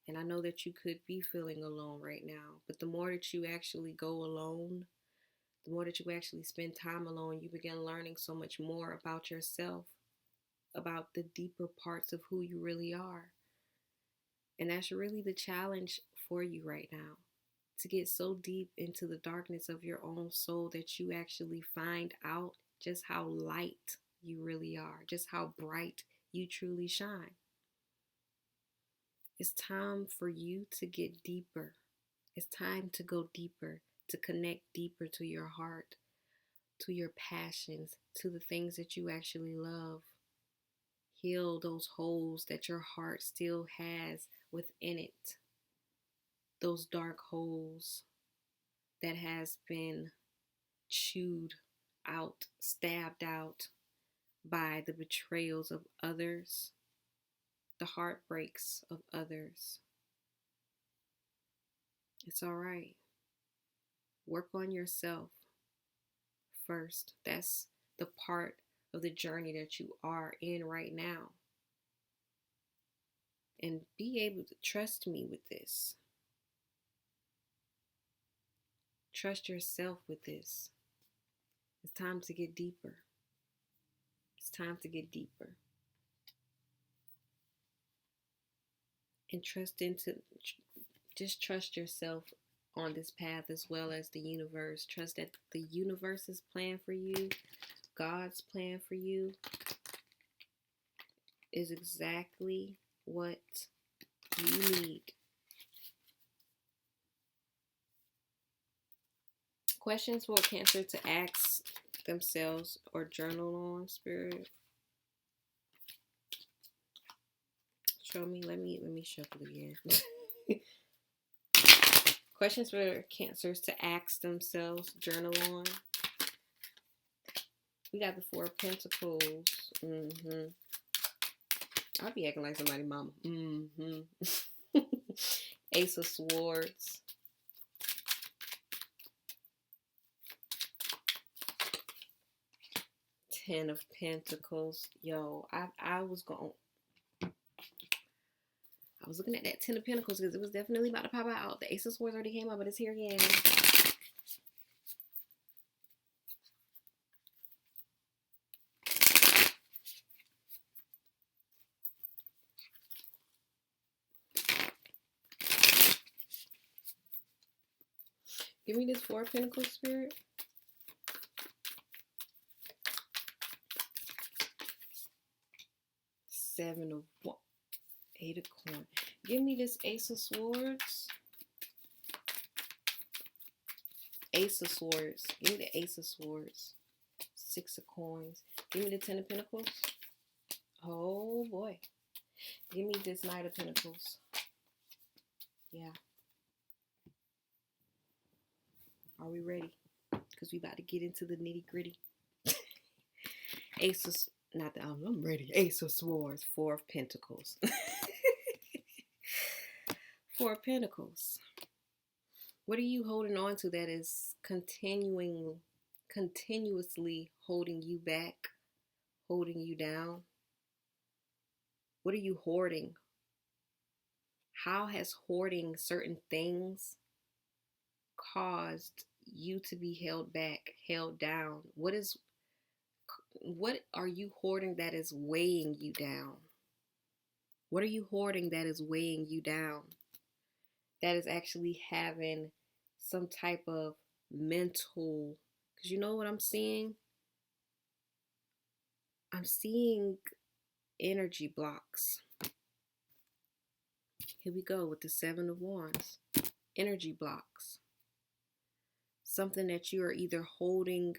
And I know that you could be feeling alone right now. But the more that you actually go alone, the more that you actually spend time alone, you begin learning so much more about yourself, about the deeper parts of who you really are. And that's really the challenge for you right now. To get so deep into the darkness of your own soul that you actually find out just how light you really are, just how bright you truly shine. It's time for you to get deeper. It's time to go deeper, to connect deeper to your heart, to your passions, to the things that you actually love. Heal those holes that your heart still has within it. Those dark holes that has been chewed out, stabbed out by the betrayals of others, the heartbreaks of others. It's all right. Work on yourself first. That's the part of the journey that you are in right now. And be able to trust me with this. Trust yourself with this. It's time to get deeper. It's time to get deeper. And just trust yourself on this path as well as the universe. Trust that the universe's plan for you, God's plan for you, is exactly what you need. Questions for Cancer to ask themselves or journal on, Spirit. Show me. Let me shuffle again. Questions for Cancers to ask themselves, journal on. We got the Four of Pentacles. I'll be acting like somebody mama. Ace of Swords. Ten of Pentacles. Yo, I was looking at that Ten of Pentacles because it was definitely about to pop out. The Ace of Swords already came out, but it's here again. Give me this Four of Pentacles, Spirit. Seven of what? Eight of Coins. Give me this Ace of Swords. Ace of Swords. Give me the Ace of Swords. Six of Coins. Give me the Ten of Pentacles. Oh boy. Give me this Knight of Pentacles. Yeah. Are we ready? Because we about to get into the nitty gritty. Ace of, not that I'm ready. Ace of Swords. Four of Pentacles. Four of Pentacles. What are you holding on to that is continuously holding you back, holding you down? What are you hoarding? How has hoarding certain things caused you to be held back, held down? What are you hoarding that is weighing you down? What are you hoarding that is weighing you down? That is actually having some type of mental, because you know what I'm seeing? I'm seeing energy blocks. Here we go with the Seven of Wands. Energy blocks. Something that you are either holding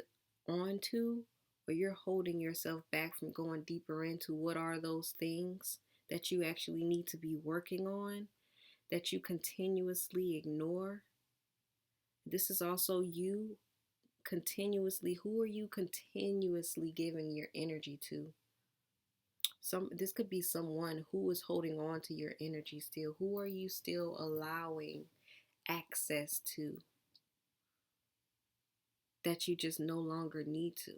on to, or you're holding yourself back from going deeper into what are those things that you actually need to be working on, that you continuously ignore. This is also you continuously. Who are you continuously giving your energy to? This could be someone who is holding on to your energy still. Who are you still allowing access to that you just no longer need to?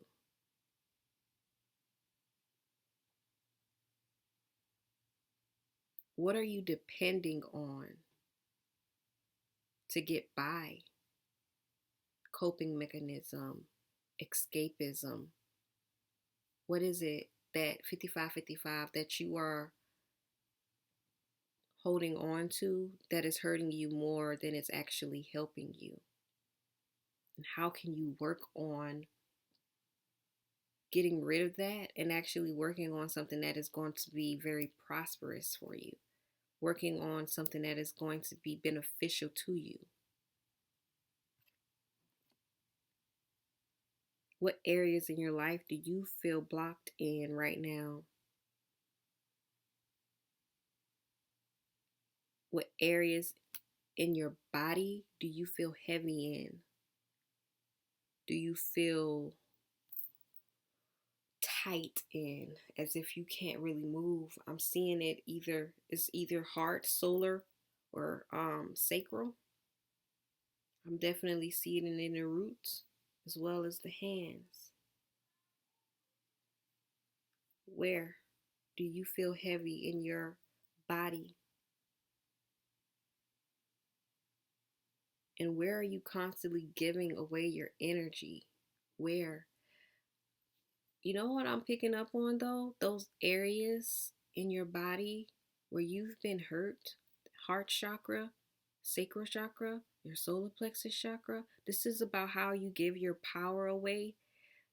What are you depending on to get by? Coping mechanism, escapism. What is it that 5555 that you are holding on to that is hurting you more than it's actually helping you? And how can you work on getting rid of that and actually working on something that is going to be very prosperous for you? Working on something that is going to be beneficial to you. What areas in your life do you feel blocked in right now? What areas in your body do you feel heavy in? Do you feel tight in, as if you can't really move? I'm seeing it's either heart, solar, or sacral. I'm definitely seeing it in the roots as well as the hands. Where do you feel heavy in your body? And where are you constantly giving away your energy? Where? You know what I'm picking up on though? Those areas in your body where you've been hurt, heart chakra, sacral chakra, your solar plexus chakra. This is about how you give your power away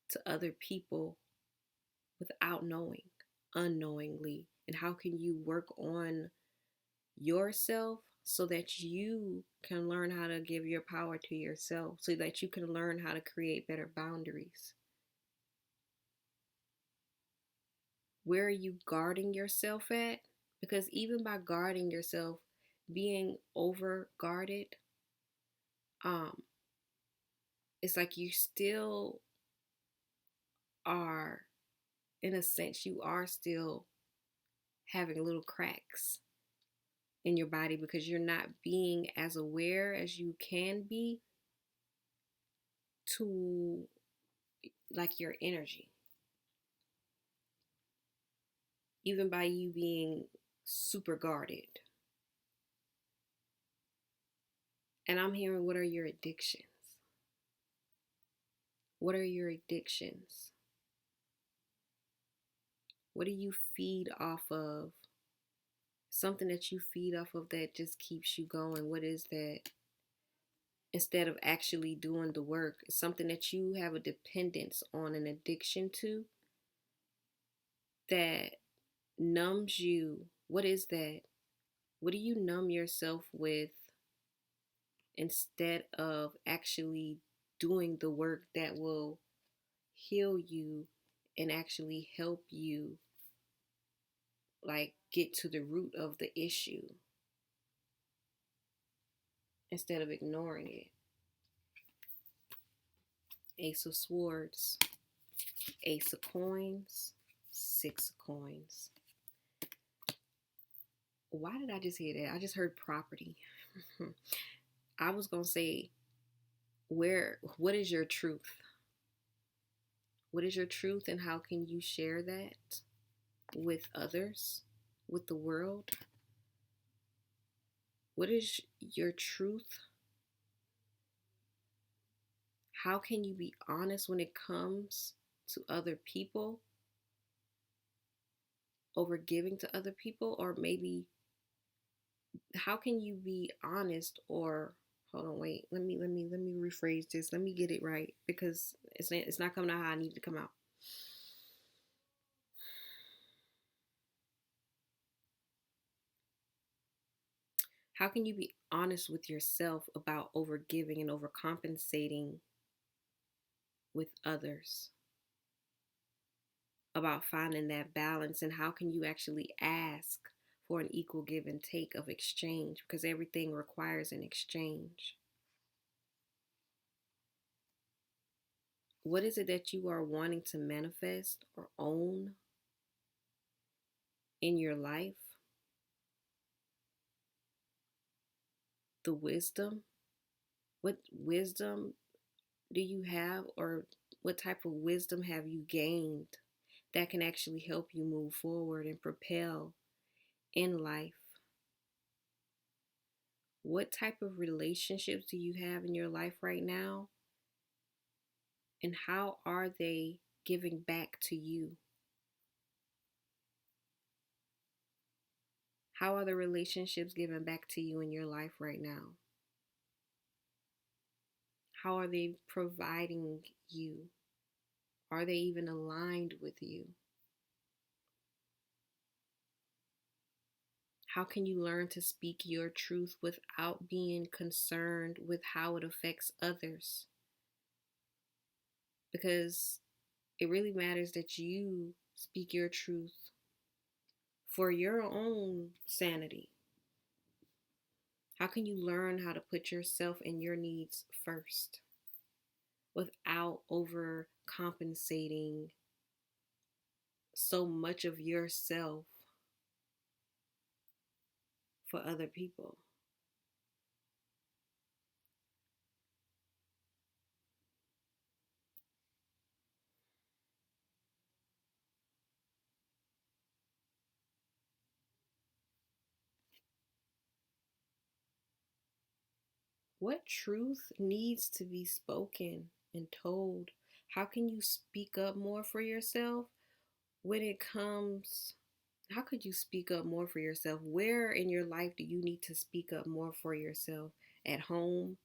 to other people without knowing, unknowingly. And how can you work on yourself so that you can learn how to give your power to yourself, so that you can learn how to create better boundaries? Where are you guarding yourself at? Because even by guarding yourself, being over guarded, it's like you still are, in a sense, you are still having little cracks in your body because you're not being as aware as you can be to like your energy. Even by you being super guarded. And I'm hearing, what are your addictions? What are your addictions? What do you feed off of? Something that you feed off of that just keeps you going. What is that? Instead of actually doing the work, something that you have a dependence on, an addiction to, that numbs you. What is that? What do you numb yourself with instead of actually doing the work that will heal you and actually help you, like, get to the root of the issue instead of ignoring it? Ace of Swords, Ace of Coins, Six of Coins. Why did I just hear that? I just heard property. I was going to say, what is your truth? What is your truth, and how can you share that with others, with the world? What is your truth? How can you be honest when it comes to other people, over giving to other people? Or maybe, how can you be honest, or hold on, wait, let me rephrase this. Let me get it right, because it's not coming out how I need it to come out. How can you be honest with yourself about overgiving and overcompensating with others? About finding that balance, and how can you actually ask for an equal give and take of exchange, because everything requires an exchange. What is it that you are wanting to manifest or own in your life? The wisdom. What wisdom do you have, or what type of wisdom have you gained that can actually help you move forward and propel in life? What type of relationships do you have in your life right now? And how are they giving back to you? How are the relationships giving back to you in your life right now? How are they providing you? Are they even aligned with you? How can you learn to speak your truth without being concerned with how it affects others? Because it really matters that you speak your truth for your own sanity. How can you learn how to put yourself and your needs first without overcompensating so much of yourself for other people? What truth needs to be spoken and told? How can you speak up more for yourself when it comes? How could you speak up more for yourself? Where in your life do you need to speak up more for yourself? At home,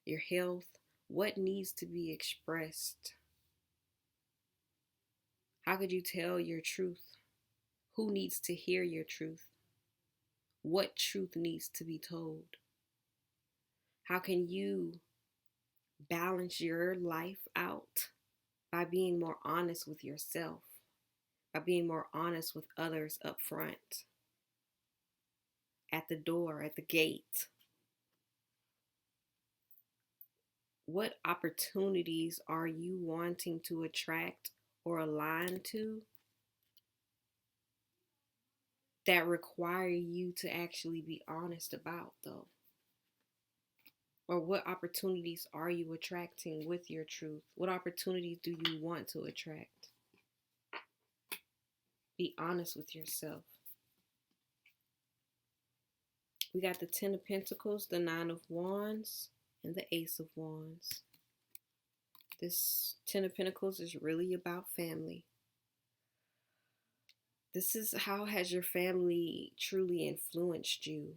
your health? What needs to be expressed? How could you tell your truth? Who needs to hear your truth? What truth needs to be told? How can you balance your life out by being more honest with yourself, by being more honest with others up front, at the door, at the gate? What opportunities are you wanting to attract or align to that require you to actually be honest about, though? Or what opportunities are you attracting with your truth? What opportunities do you want to attract? Be honest with yourself. We got the Ten of Pentacles, the Nine of Wands, and the Ace of Wands. This Ten of Pentacles is really about family. This is how has your family truly influenced you?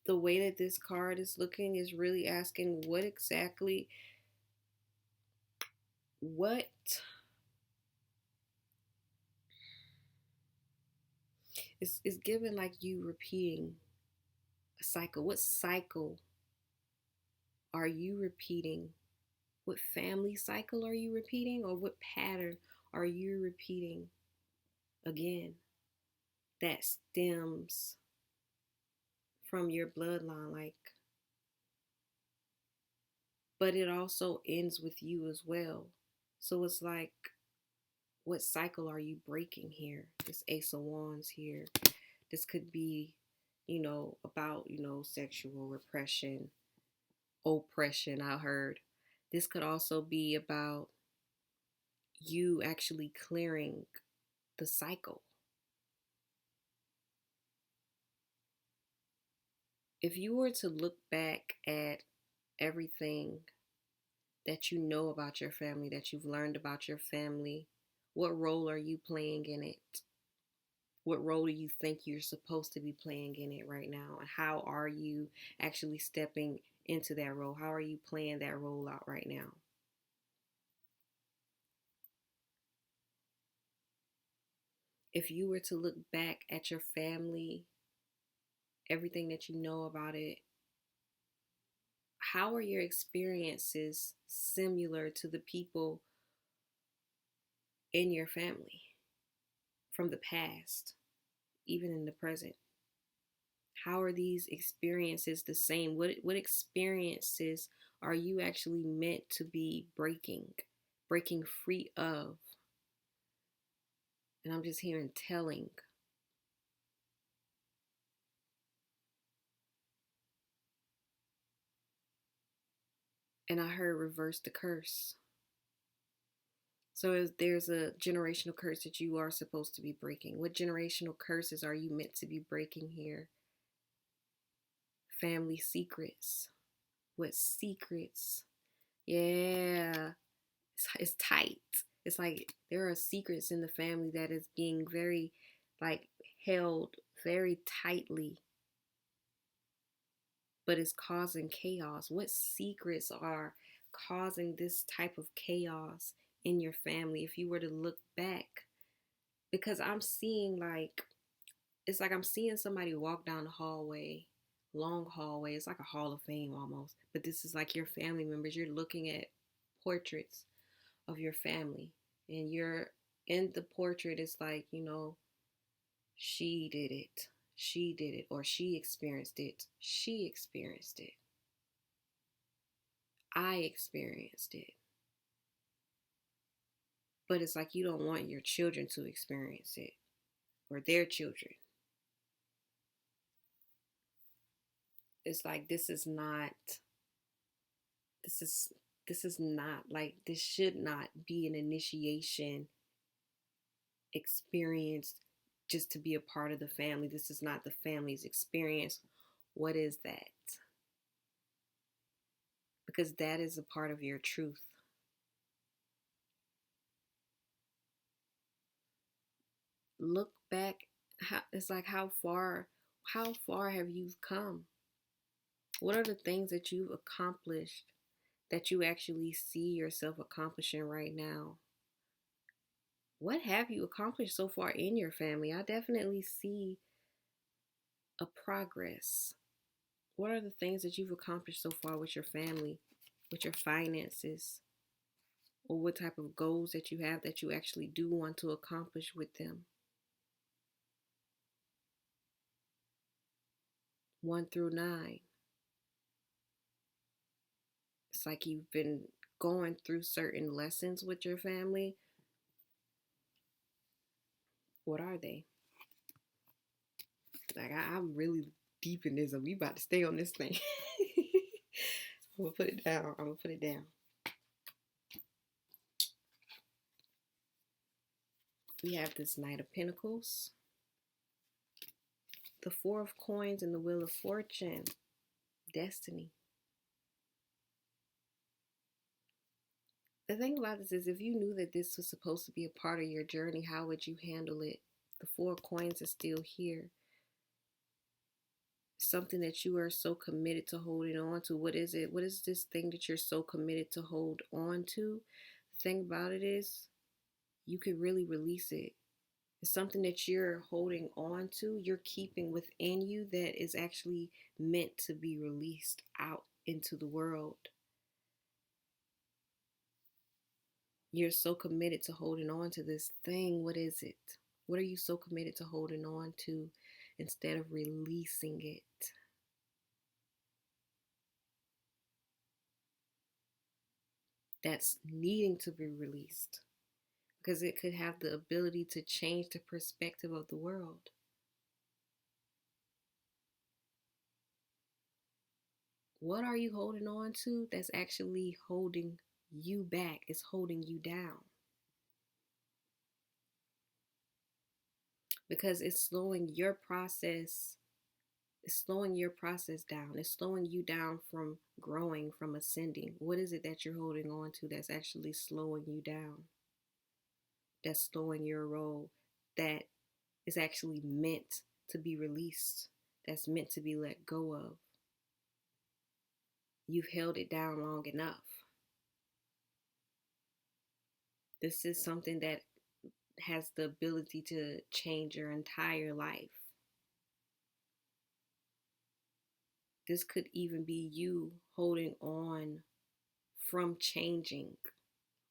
The way that this card is looking is really asking what exactly, what is given like you repeating a cycle. What cycle are you repeating? What family cycle are you repeating? Or what pattern are you repeating again that stems from your bloodline? Like, but it also ends with you as well. So it's like, what cycle are you breaking here? This Ace of Wands here. This could be, about, sexual repression, oppression, I heard. This could also be about you actually clearing the cycle. If you were to look back at everything that you know about your family, that you've learned about your family, what role are you playing in it? What role do you think you're supposed to be playing in it right now? And how are you actually stepping into that role? How are you playing that role out right now? If you were to look back at your family, everything that you know about it, how are your experiences similar to the people in your family from the past, even in the present? How are these experiences the same? What experiences are you actually meant to be breaking free of? And I'm just hearing telling. And I heard reverse the curse. So there's a generational curse that you are supposed to be breaking. What generational curses are you meant to be breaking here? Family secrets. What secrets? Yeah, it's tight. It's like there are secrets in the family that is being very, like, held very tightly, but it's causing chaos. What secrets are causing this type of chaos in your family if you were to look back? Because I'm seeing, like, it's like I'm seeing somebody walk down the hallway, long hallway. It's like a hall of fame almost. But this is like your family members. You're looking at portraits of your family, and you're in the portrait. It's like, she did it. She did it, or she experienced it. She experienced it. I experienced it. But it's like you don't want your children to experience it, or their children. It's like this is this is not like this should not be an initiation experience just to be a part of the family. This is not the family's experience. What is that? Because that is a part of your truth. Look back. It's like how far have you come? What are the things that you've accomplished that you actually see yourself accomplishing right now? What have you accomplished so far in your family? I definitely see a progress. What are the things that you've accomplished so far with your family, with your finances, or what type of goals that you have that you actually do want to accomplish with them? 1 through 9. It's like you've been going through certain lessons with your family. What are they? Like, I'm really deep in this, and we about to stay on this thing. I'm gonna put it down. I'm gonna put it down. We have this Knight of Pentacles, the Four of Coins, and the Wheel of Fortune. Destiny. The thing about this is, if you knew that this was supposed to be a part of your journey, how would you handle it? The Four of Coins is still here. Something that you are so committed to holding on to. What is it? What is this thing that you're so committed to hold on to? The thing about it is, you could really release it. It's something that you're holding on to, you're keeping within you, that is actually meant to be released out into the world. You're so committed to holding on to this thing. What is it? What are you so committed to holding on to instead of releasing it? That's needing to be released, because it could have the ability to change the perspective of the world. What are you holding on to that's actually holding you back? It's holding you down. Because it's slowing your process. It's slowing your process down. It's slowing you down from growing, from ascending. What is it that you're holding on to that's actually slowing you down? That's slowing your role. That is actually meant to be released. That's meant to be let go of. You've held it down long enough. This is something that has the ability to change your entire life. This could even be you holding on from changing.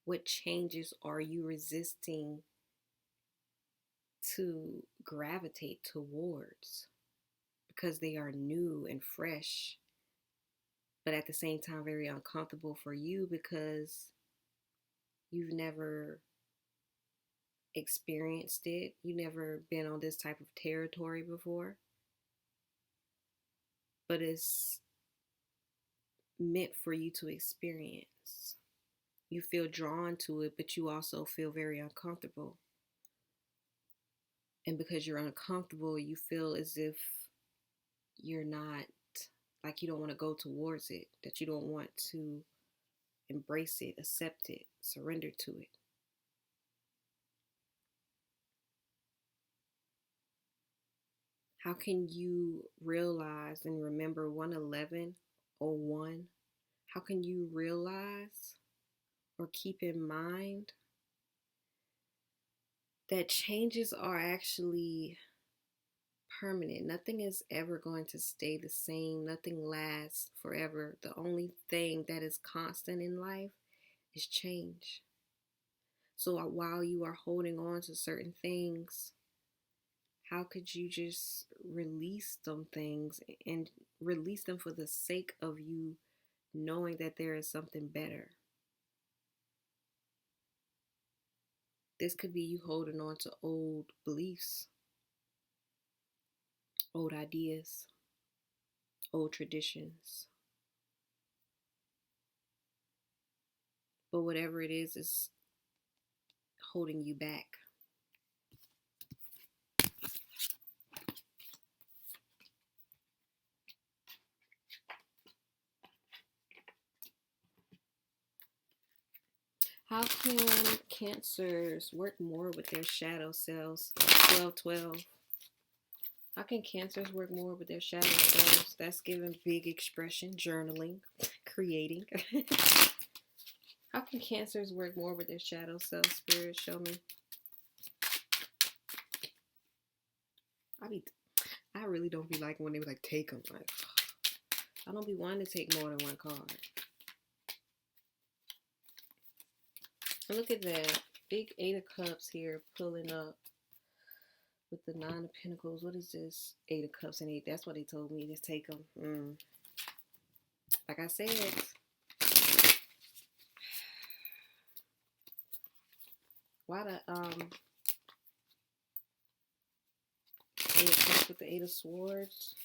What changes are you resisting to gravitate towards? Because they are new and fresh, but at the same time very uncomfortable for you because you've never experienced it. You've never been on this type of territory before. But it's meant for you to experience. You feel drawn to it, but you also feel very uncomfortable. And because you're uncomfortable, you feel as if you're not, like you don't want to go towards it, that you don't want to embrace it, accept it, surrender to it. How can you realize and remember 11101? How can you realize or keep in mind that changes are actually permanent? Nothing is ever going to stay the same. Nothing lasts forever. The only thing that is constant in life is change. So while you are holding on to certain things, how could you just release them things and release them for the sake of you knowing that there is something better? This could be you holding on to old beliefs, old ideas, old traditions. But whatever it is holding you back. How can Cancers work more with their shadow selves? 1212. How can Cancers work more with their shadow selves? That's giving big expression, journaling, creating. How can Cancers work more with their shadow self? Spirit, show me. I really don't be like when they like take them. Like, I don't be wanting to take more than one card. And look at that big 8 of Cups here pulling up with the 9 of Pentacles. What is this? 8 of Cups and 8. That's what they told me. Just take them. Like I said, 8 of Cups with the 8 of Swords.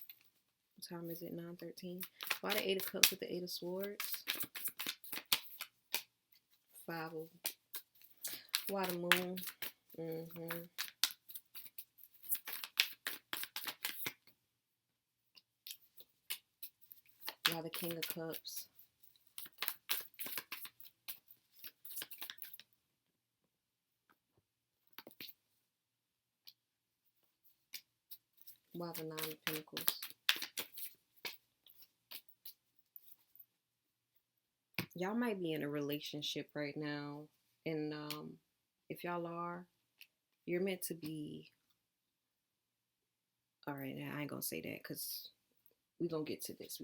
What time is it? 9:13. Why the 8 of Cups with the 8 of Swords? 5 of... Why the Moon? Why the King of Cups? Why the 9 of Pentacles? Y'all might be in a relationship right now. And if y'all are, you're meant to be... All right, now I ain't gonna say that because we're gonna get to this.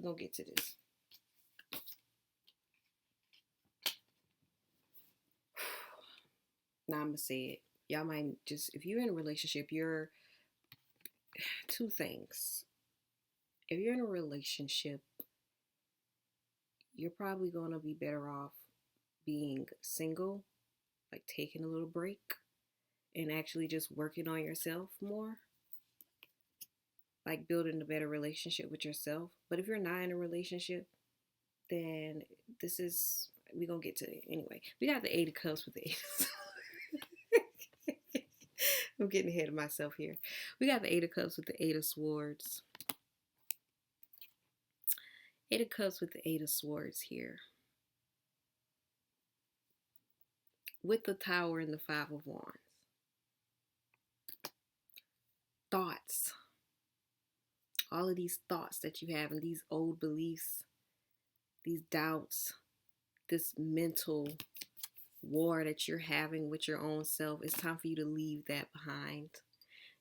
Now I'm gonna say it. Y'all might just... If you're in a relationship, you're... Two things. If you're in a relationship, you're probably going to be better off being single, like taking a little break and actually just working on yourself more, like building a better relationship with yourself. But if you're not in a relationship, then this is, we're going to get to it anyway. We got the 8 of Cups with the 8 of I'm getting ahead of myself here. We got the 8 of Cups with the 8 of Swords. 8 of Cups with the 8 of Swords here. With the Tower and the 5 of Wands. Thoughts. All of these thoughts that you have and these old beliefs, these doubts, this mental war that you're having with your own self, it's time for you to leave that behind.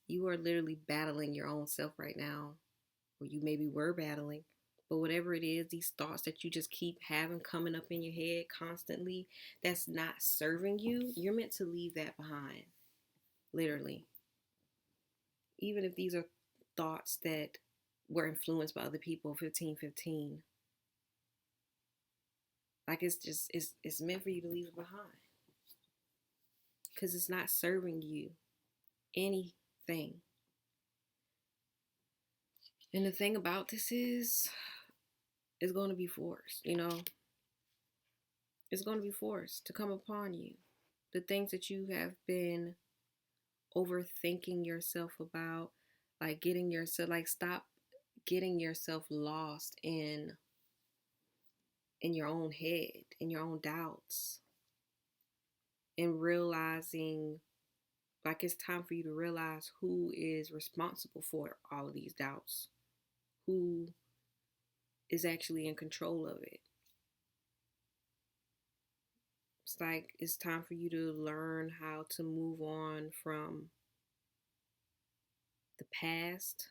You are literally battling your own self right now, or you maybe were battling. But whatever it is, these thoughts that you just keep having coming up in your head constantly, that's not serving you, you're meant to leave that behind. Literally. Even if these are thoughts that were influenced by other people, 1515. Like it's meant for you to leave it behind. Because it's not serving you anything. And the thing about this is, it's going to be forced, It's going to be forced to come upon you. The things that you have been overthinking yourself about, like getting yourself, like stop getting yourself lost in your own head, in your own doubts, and realizing, like, it's time for you to realize who is responsible for all of these doubts, who is actually in control of it. It's like it's time for you to learn how to move on from the past.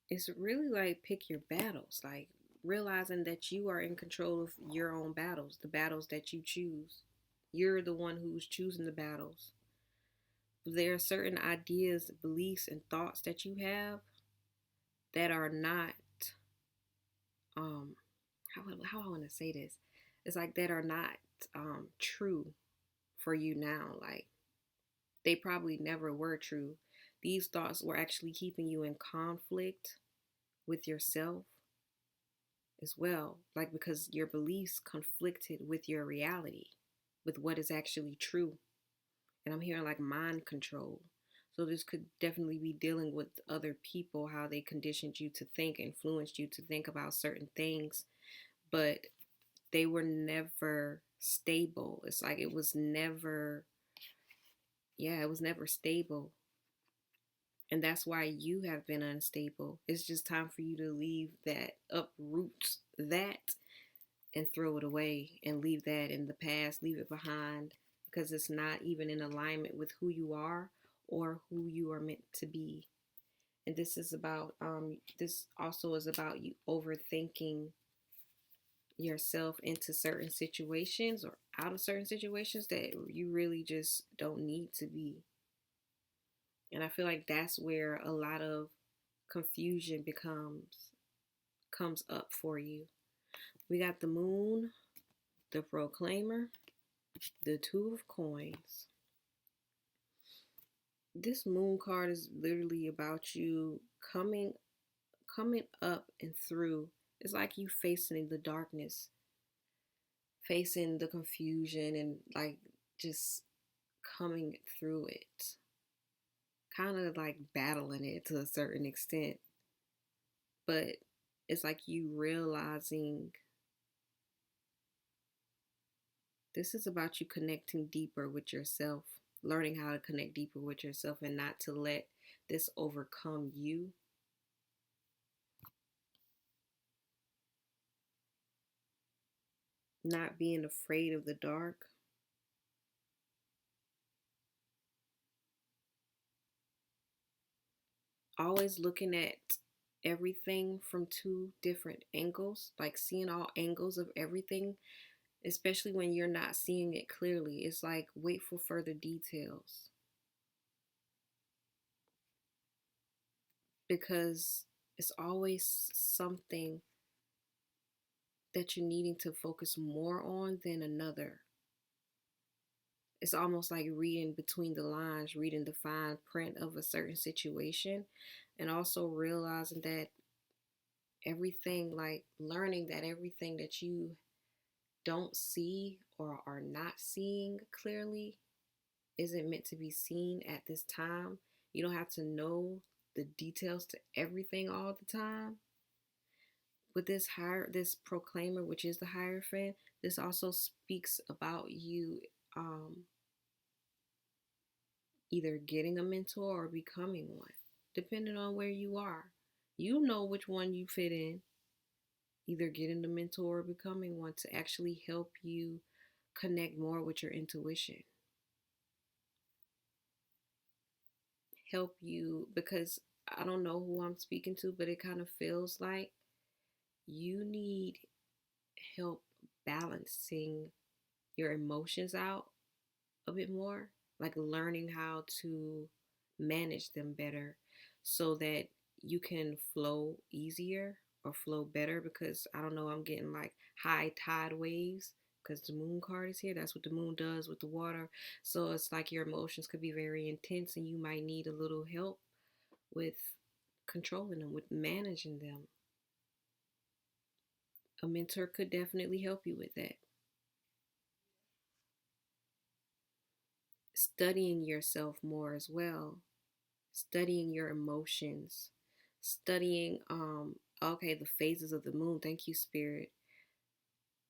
It's really like pick your battles, like realizing that you are in control of your own battles, the battles that you choose. You're the one who's choosing the battles. There are certain ideas, beliefs, and thoughts that you have that are not, um, how I want to say this. It's like that are not true for you now. Like they probably never were true. These thoughts were actually keeping you in conflict with yourself as well. Like because your beliefs conflicted with your reality, with what is actually true. And I'm hearing like mind control. So this could definitely be dealing with other people, how they conditioned you to think, influenced you to think about certain things, but they were never stable. It's like it was never, yeah, it was never stable. And that's why you have been unstable. It's just time for you to leave that, uproot that, and throw it away and leave that in the past, leave it behind, because it's not even in alignment with who you are or who you are meant to be. And this also is about you overthinking yourself into certain situations or out of certain situations that you really just don't need to be. And I feel like that's where a lot of confusion comes up for you. We got the moon, the proclaimer, the two of coins. This moon card is literally about you coming up and through. It's like you facing the darkness, facing the confusion, and like just coming through it. Kind of like battling it to a certain extent. But it's like you realizing this is about you connecting deeper with yourself, learning how to connect deeper with yourself and not to let this overcome you. Not being afraid of the dark. Always looking at everything from two different angles, like seeing all angles of everything, especially when you're not seeing it clearly. It's like wait for further details. Because it's always something that you're needing to focus more on than another. It's almost like reading between the lines, reading the fine print of a certain situation, and also realizing that everything, like learning that everything that you don't see or are not seeing clearly isn't meant to be seen at this time. You don't have to know the details to everything all the time. With this proclaimer, which is the Hierophant, this also speaks about you either getting a mentor or becoming one, depending on where you are. You know which one you fit in. either getting a mentor or becoming one to actually help you connect more with your intuition. Help you, because I don't know who I'm speaking to, but it kind of feels like you need help balancing your emotions out a bit more, like learning how to manage them better so that you can flow easier or flow better. Because I don't know, I'm getting like high tide waves because the moon card is here. That's what the moon does with the water. So it's like your emotions could be very intense and you might need a little help with controlling them, with managing them. A mentor could definitely help you with that. Studying yourself more as well, studying your emotions, studying okay, the phases of the moon. Thank you, spirit.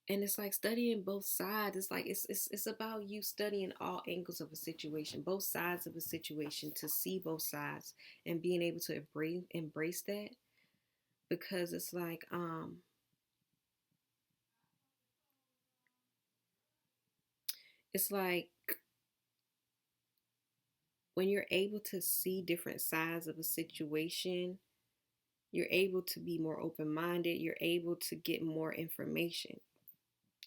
And it's like studying both sides. It's like it's about you studying all angles of a situation, both sides of a situation, to see both sides and being able to embrace that. Because it's like when you're able to see different sides of a situation, you're able to be more open-minded, you're able to get more information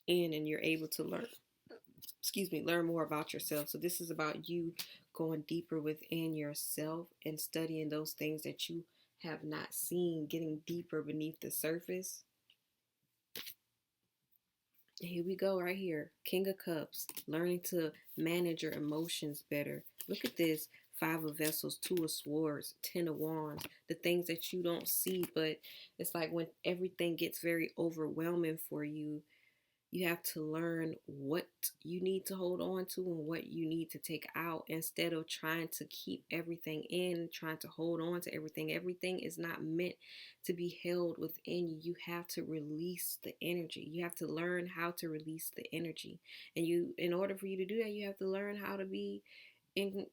in, and you're able to learn more about yourself. So this is about you going deeper within yourself and studying those things that you have not seen, getting deeper beneath the surface. Here we go, right here. King of Cups, learning to manage your emotions better. Look at this. Five of Vessels, Two of Swords, Ten of Wands. The things that you don't see, but it's like when everything gets very overwhelming for you, you have to learn what you need to hold on to and what you need to take out, instead of trying to keep everything in, trying to hold on to everything. Everything is not meant to be held within you. You have to release the energy. You have to learn how to release the energy. And in order for you to do that, you have to learn how to be in,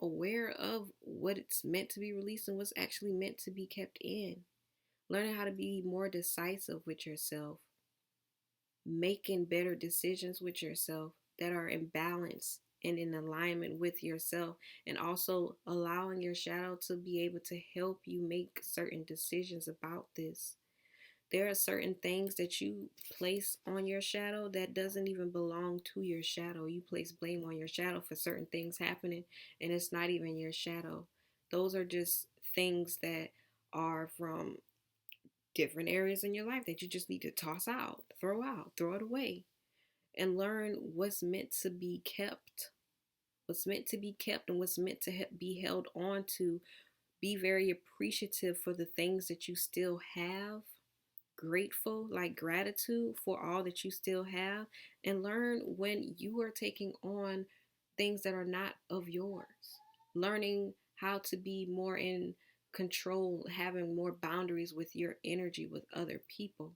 aware of what it's meant to be released and what's actually meant to be kept in. Learning how to be more decisive with yourself, making better decisions with yourself that are in balance and in alignment with yourself, and also allowing your shadow to be able to help you make certain decisions about this. There are certain things that you place on your shadow that doesn't even belong to your shadow. You place blame on your shadow for certain things happening, and it's not even your shadow. Those are just things that are from different areas in your life that you just need to toss out, throw it away, and learn what's meant to be kept, and what's meant to be held on to. Be very appreciative for the things that you still have, grateful, like gratitude for all that you still have, and learn when you are taking on things that are not of yours. Learning how to be more in control, having more boundaries with your energy with other people,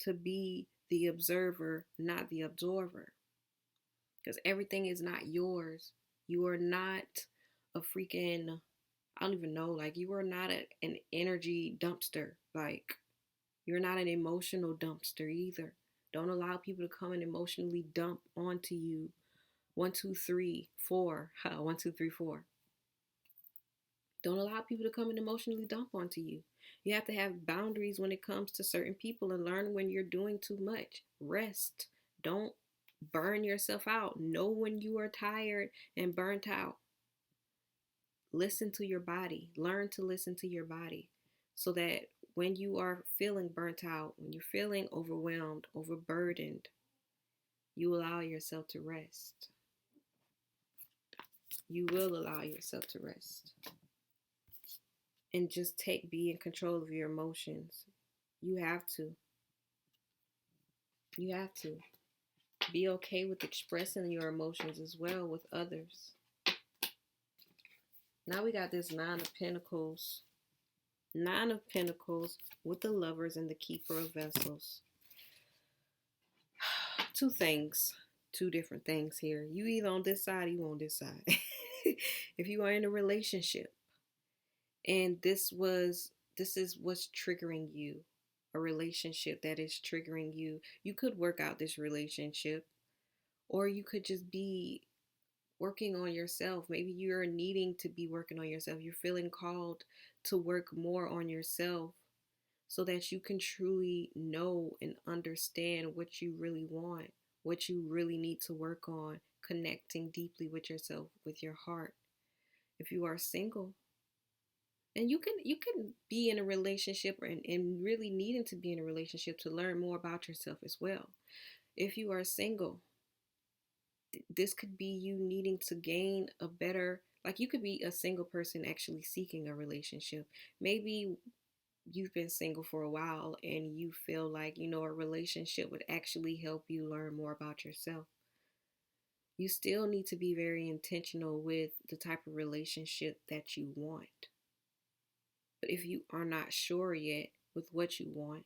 to be the observer, not the absorber. Because everything is not yours. You are not a freaking, I don't even know, like you are not an energy dumpster. Like you're not an emotional dumpster either. Don't allow people to come and emotionally dump onto you. 1, 2, 3, 4. 1, 2, 3, 4. Don't allow people to come and emotionally dump onto you. You have to have boundaries when it comes to certain people, and learn when you're doing too much. Rest. Don't burn yourself out. Know when you are tired and burnt out. Listen to your body. Learn to listen to your body so that when you are feeling burnt out, when you're feeling overwhelmed, overburdened, you allow yourself to rest. You will allow yourself to rest. And just be in control of your emotions. You have to. You have to. Be okay with expressing your emotions as well with others. Now we got this Nine of Pentacles. Nine of Pentacles with the Lovers and the Keeper of Vessels. Two things. Two different things here. You either on this side or you on this side. If you are in a relationship and this is what's triggering you, a relationship that is triggering you. You could work out this relationship, or you could just be working on yourself. Maybe you're needing to be working on yourself. You're feeling called to work more on yourself so that you can truly know and understand what you really want, what you really need to work on, connecting deeply with yourself, with your heart. If you are single, and you can be in a relationship, and really needing to be in a relationship to learn more about yourself as well. If you are single, this could be you needing to gain a better, like, you could be a single person actually seeking a relationship. Maybe you've been single for a while and you feel like, a relationship would actually help you learn more about yourself. You still need to be very intentional with the type of relationship that you want. But if you are not sure yet with what you want,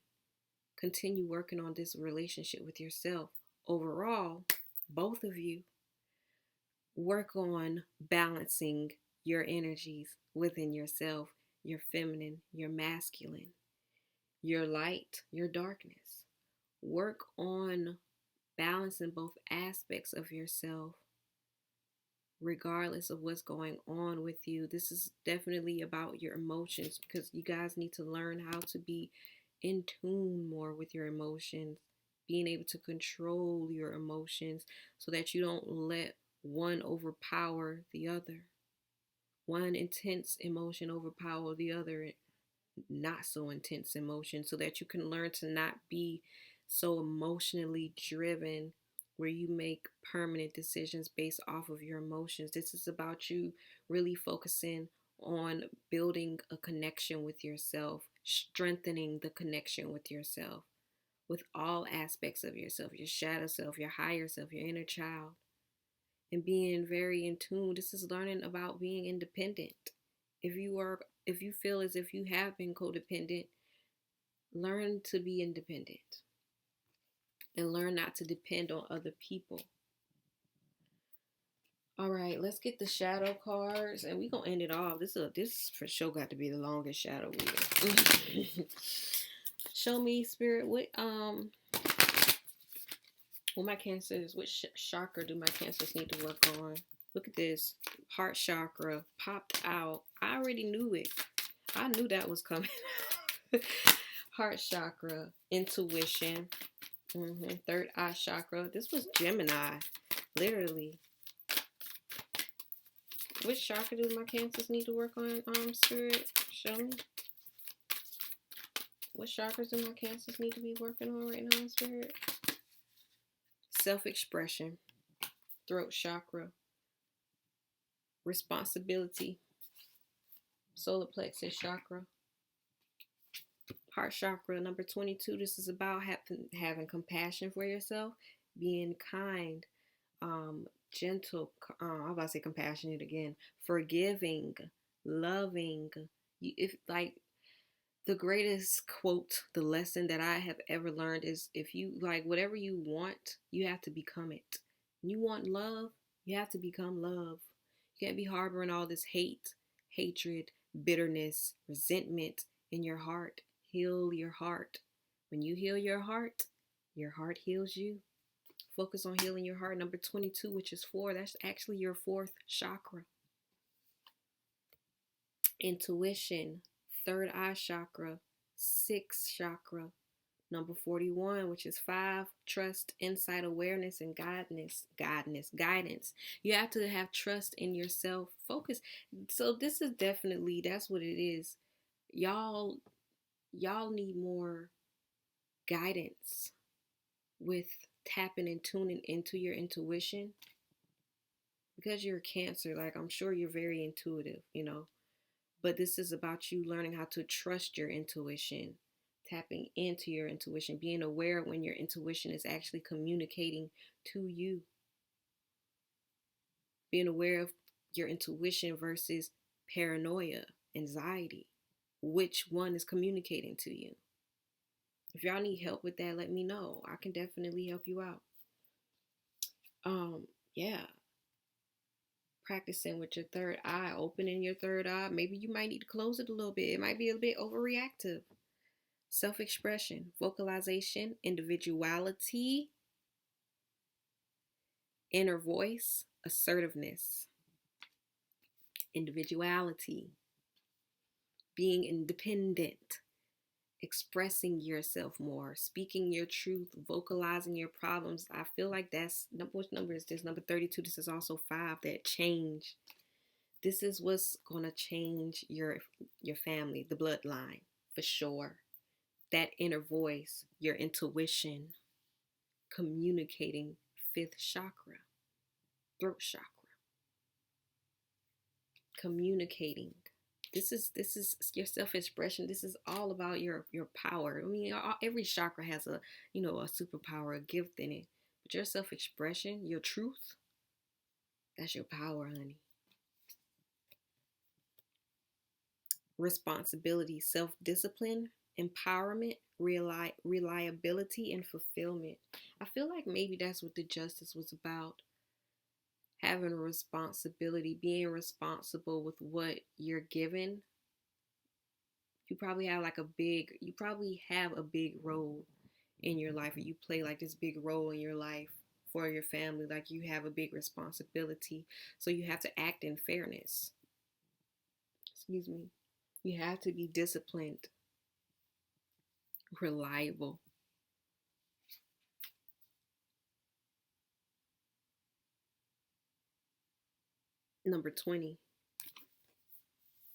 continue working on this relationship with yourself. Overall, both of you work on balancing your energies within yourself, your feminine, your masculine, your light, your darkness. Work on balancing both aspects of yourself, regardless of what's going on with you. This is definitely about your emotions, because you guys need to learn how to be in tune more with your emotions, being able to control your emotions so that you don't let one overpower the other. One intense emotion overpower the other not so intense emotion, so that you can learn to not be so emotionally driven where you make permanent decisions based off of your emotions. This is about you really focusing on building a connection with yourself, strengthening the connection with yourself, with all aspects of yourself, your shadow self, your higher self, your inner child, and being very in tune. This is learning about being independent. If you feel as if you have been codependent, learn to be independent and learn not to depend on other people. All right, let's get the shadow cards, and we're gonna end it off. This for sure got to be the longest shadow reading. Show me, Spirit, what my cancers, which chakra do my cancers need to work on? Look at this. Heart chakra popped out. I already knew it. I knew that was coming. Heart chakra, intuition, third eye chakra. This was Gemini, literally. Which chakra do my cancers need to work on, Spirit? Show me. What chakras do my cancers need to be working on right now, Spirit? Self-expression, throat chakra, responsibility, solar plexus chakra, heart chakra, number 22. This is about having compassion for yourself, being kind, gentle. I'm about to say compassionate again. Forgiving, loving. If like the greatest quote, the lesson that I have ever learned is, if you like whatever you want, you have to become it. When you want love, you have to become love. You can't be harboring all this hate, hatred, bitterness, resentment in your heart. Heal your heart. When you heal your heart heals you. Focus on healing your heart. Number 22, which is 4, that's actually your 4th chakra. Intuition, third eye chakra, 6th chakra. Number 41, which is 5, trust, insight, awareness, and guidance. You have to have trust in yourself. Focus. So this is definitely, that's what it is. Y'all need more guidance with tapping and tuning into your intuition. Because you're a Cancer, like, I'm sure you're very intuitive, But this is about you learning how to trust your intuition, tapping into your intuition, being aware when your intuition is actually communicating to you. Being aware of your intuition versus paranoia, anxiety. Which one is communicating to you? If y'all need help with that, let me know. I can definitely help you out. Yeah. Practicing with your third eye, opening your third eye. Maybe you might need to close it a little bit. It might be a bit overreactive. self-expression, vocalization, individuality, inner voice, assertiveness, individuality, being independent, expressing yourself more, speaking your truth, vocalizing your problems. I feel like that's which number is this? Number 32. This is also 5, that change. This is what's gonna change your family, the bloodline, for sure. That inner voice, your intuition, communicating, 5th chakra, throat chakra, communicating. This is your self-expression. This is all about your power. I mean, every chakra has a a superpower, a gift in it. But your self-expression, your truth, that's your power, honey. Responsibility, self-discipline, empowerment, reliability, and fulfillment. I feel like maybe that's what the justice was about. Having a responsibility, being responsible with what you're given. You probably have a big role in your life, or you play like this big role in your life for your family. Like you have a big responsibility. So you have to act in fairness. Excuse me. You have to be disciplined, reliable. Number 20.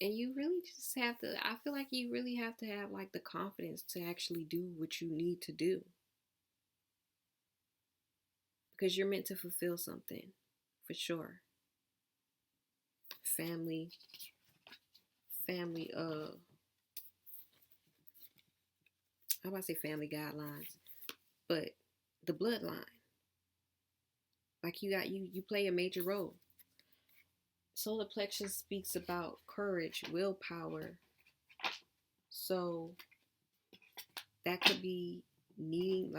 And you really just have to, I feel like you really have to have like the confidence to actually do what you need to do. Because you're meant to fulfill something, for sure. Family, I'm about to say family guidelines, but the bloodline. Like you play a major role. Solar plexus speaks about courage, willpower. So that could be needing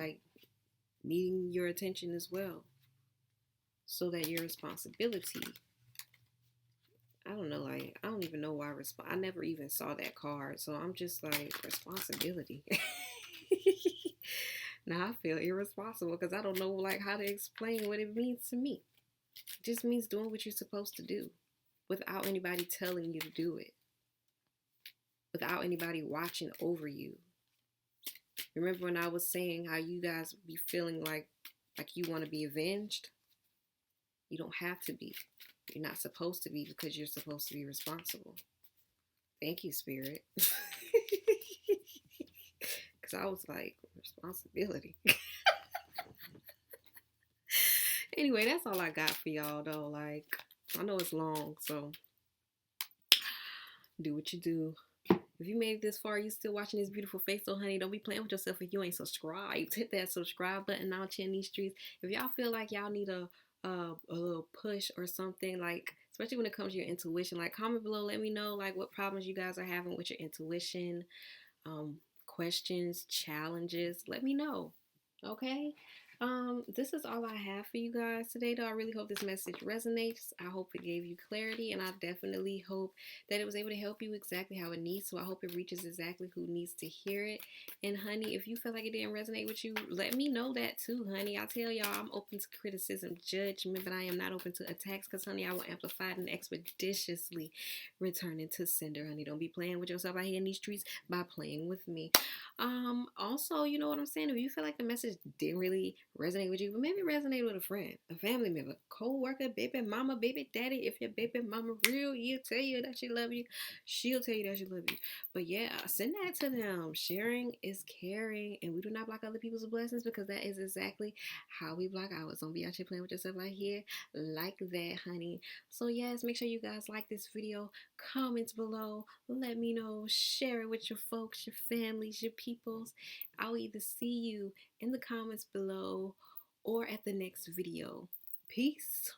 your attention as well. So that your responsibility, I don't know, like I don't even know why I never even saw that card. So I'm just like, responsibility. Now I feel irresponsible because I don't know like how to explain what it means to me. It just means doing what you're supposed to do without anybody telling you to do it, without anybody watching over you. Remember when I was saying how you guys be feeling like you want to be avenged? You don't have to be. You're not supposed to be, because you're supposed to be responsible. Thank you, Spirit. Because I was like, responsibility. Anyway, that's all I got for y'all, though. Like, I know it's long, so do what you do. If you made it this far, you still watching this beautiful face, so honey, don't be playing with yourself if you ain't subscribed. Hit that subscribe button out here in these streets. If y'all feel like y'all need a little push or something, like especially when it comes to your intuition, like comment below, let me know like what problems you guys are having with your intuition, questions, challenges, let me know. Okay. This is all I have for you guys today, though. I really hope this message resonates. I hope it gave you clarity, and I definitely hope that it was able to help you exactly how it needs. So I hope it reaches exactly who needs to hear it. And honey, if you feel like it didn't resonate with you, let me know that too, honey. I tell y'all, I'm open to criticism, judgment, but I am not open to attacks, because honey, I will amplify it and expeditiously return it to sender. Honey, don't be playing with yourself out here in these streets by playing with me. Also, you know what I'm saying? If you feel like the message didn't really resonate with you, but maybe resonate with a friend, a family member, co-worker, baby mama, baby daddy. If your baby mama real, he'll tell you that she love you. She'll tell you that she love you. But yeah, send that to them. Sharing is caring, and we do not block other people's blessings, because that is exactly how we block ours. Don't be out here playing with yourself out here like that, honey. So yes, make sure you guys like this video, comment below, let me know, share it with your folks, your families, your peoples. I'll either see you in the comments below or at the next video. Peace.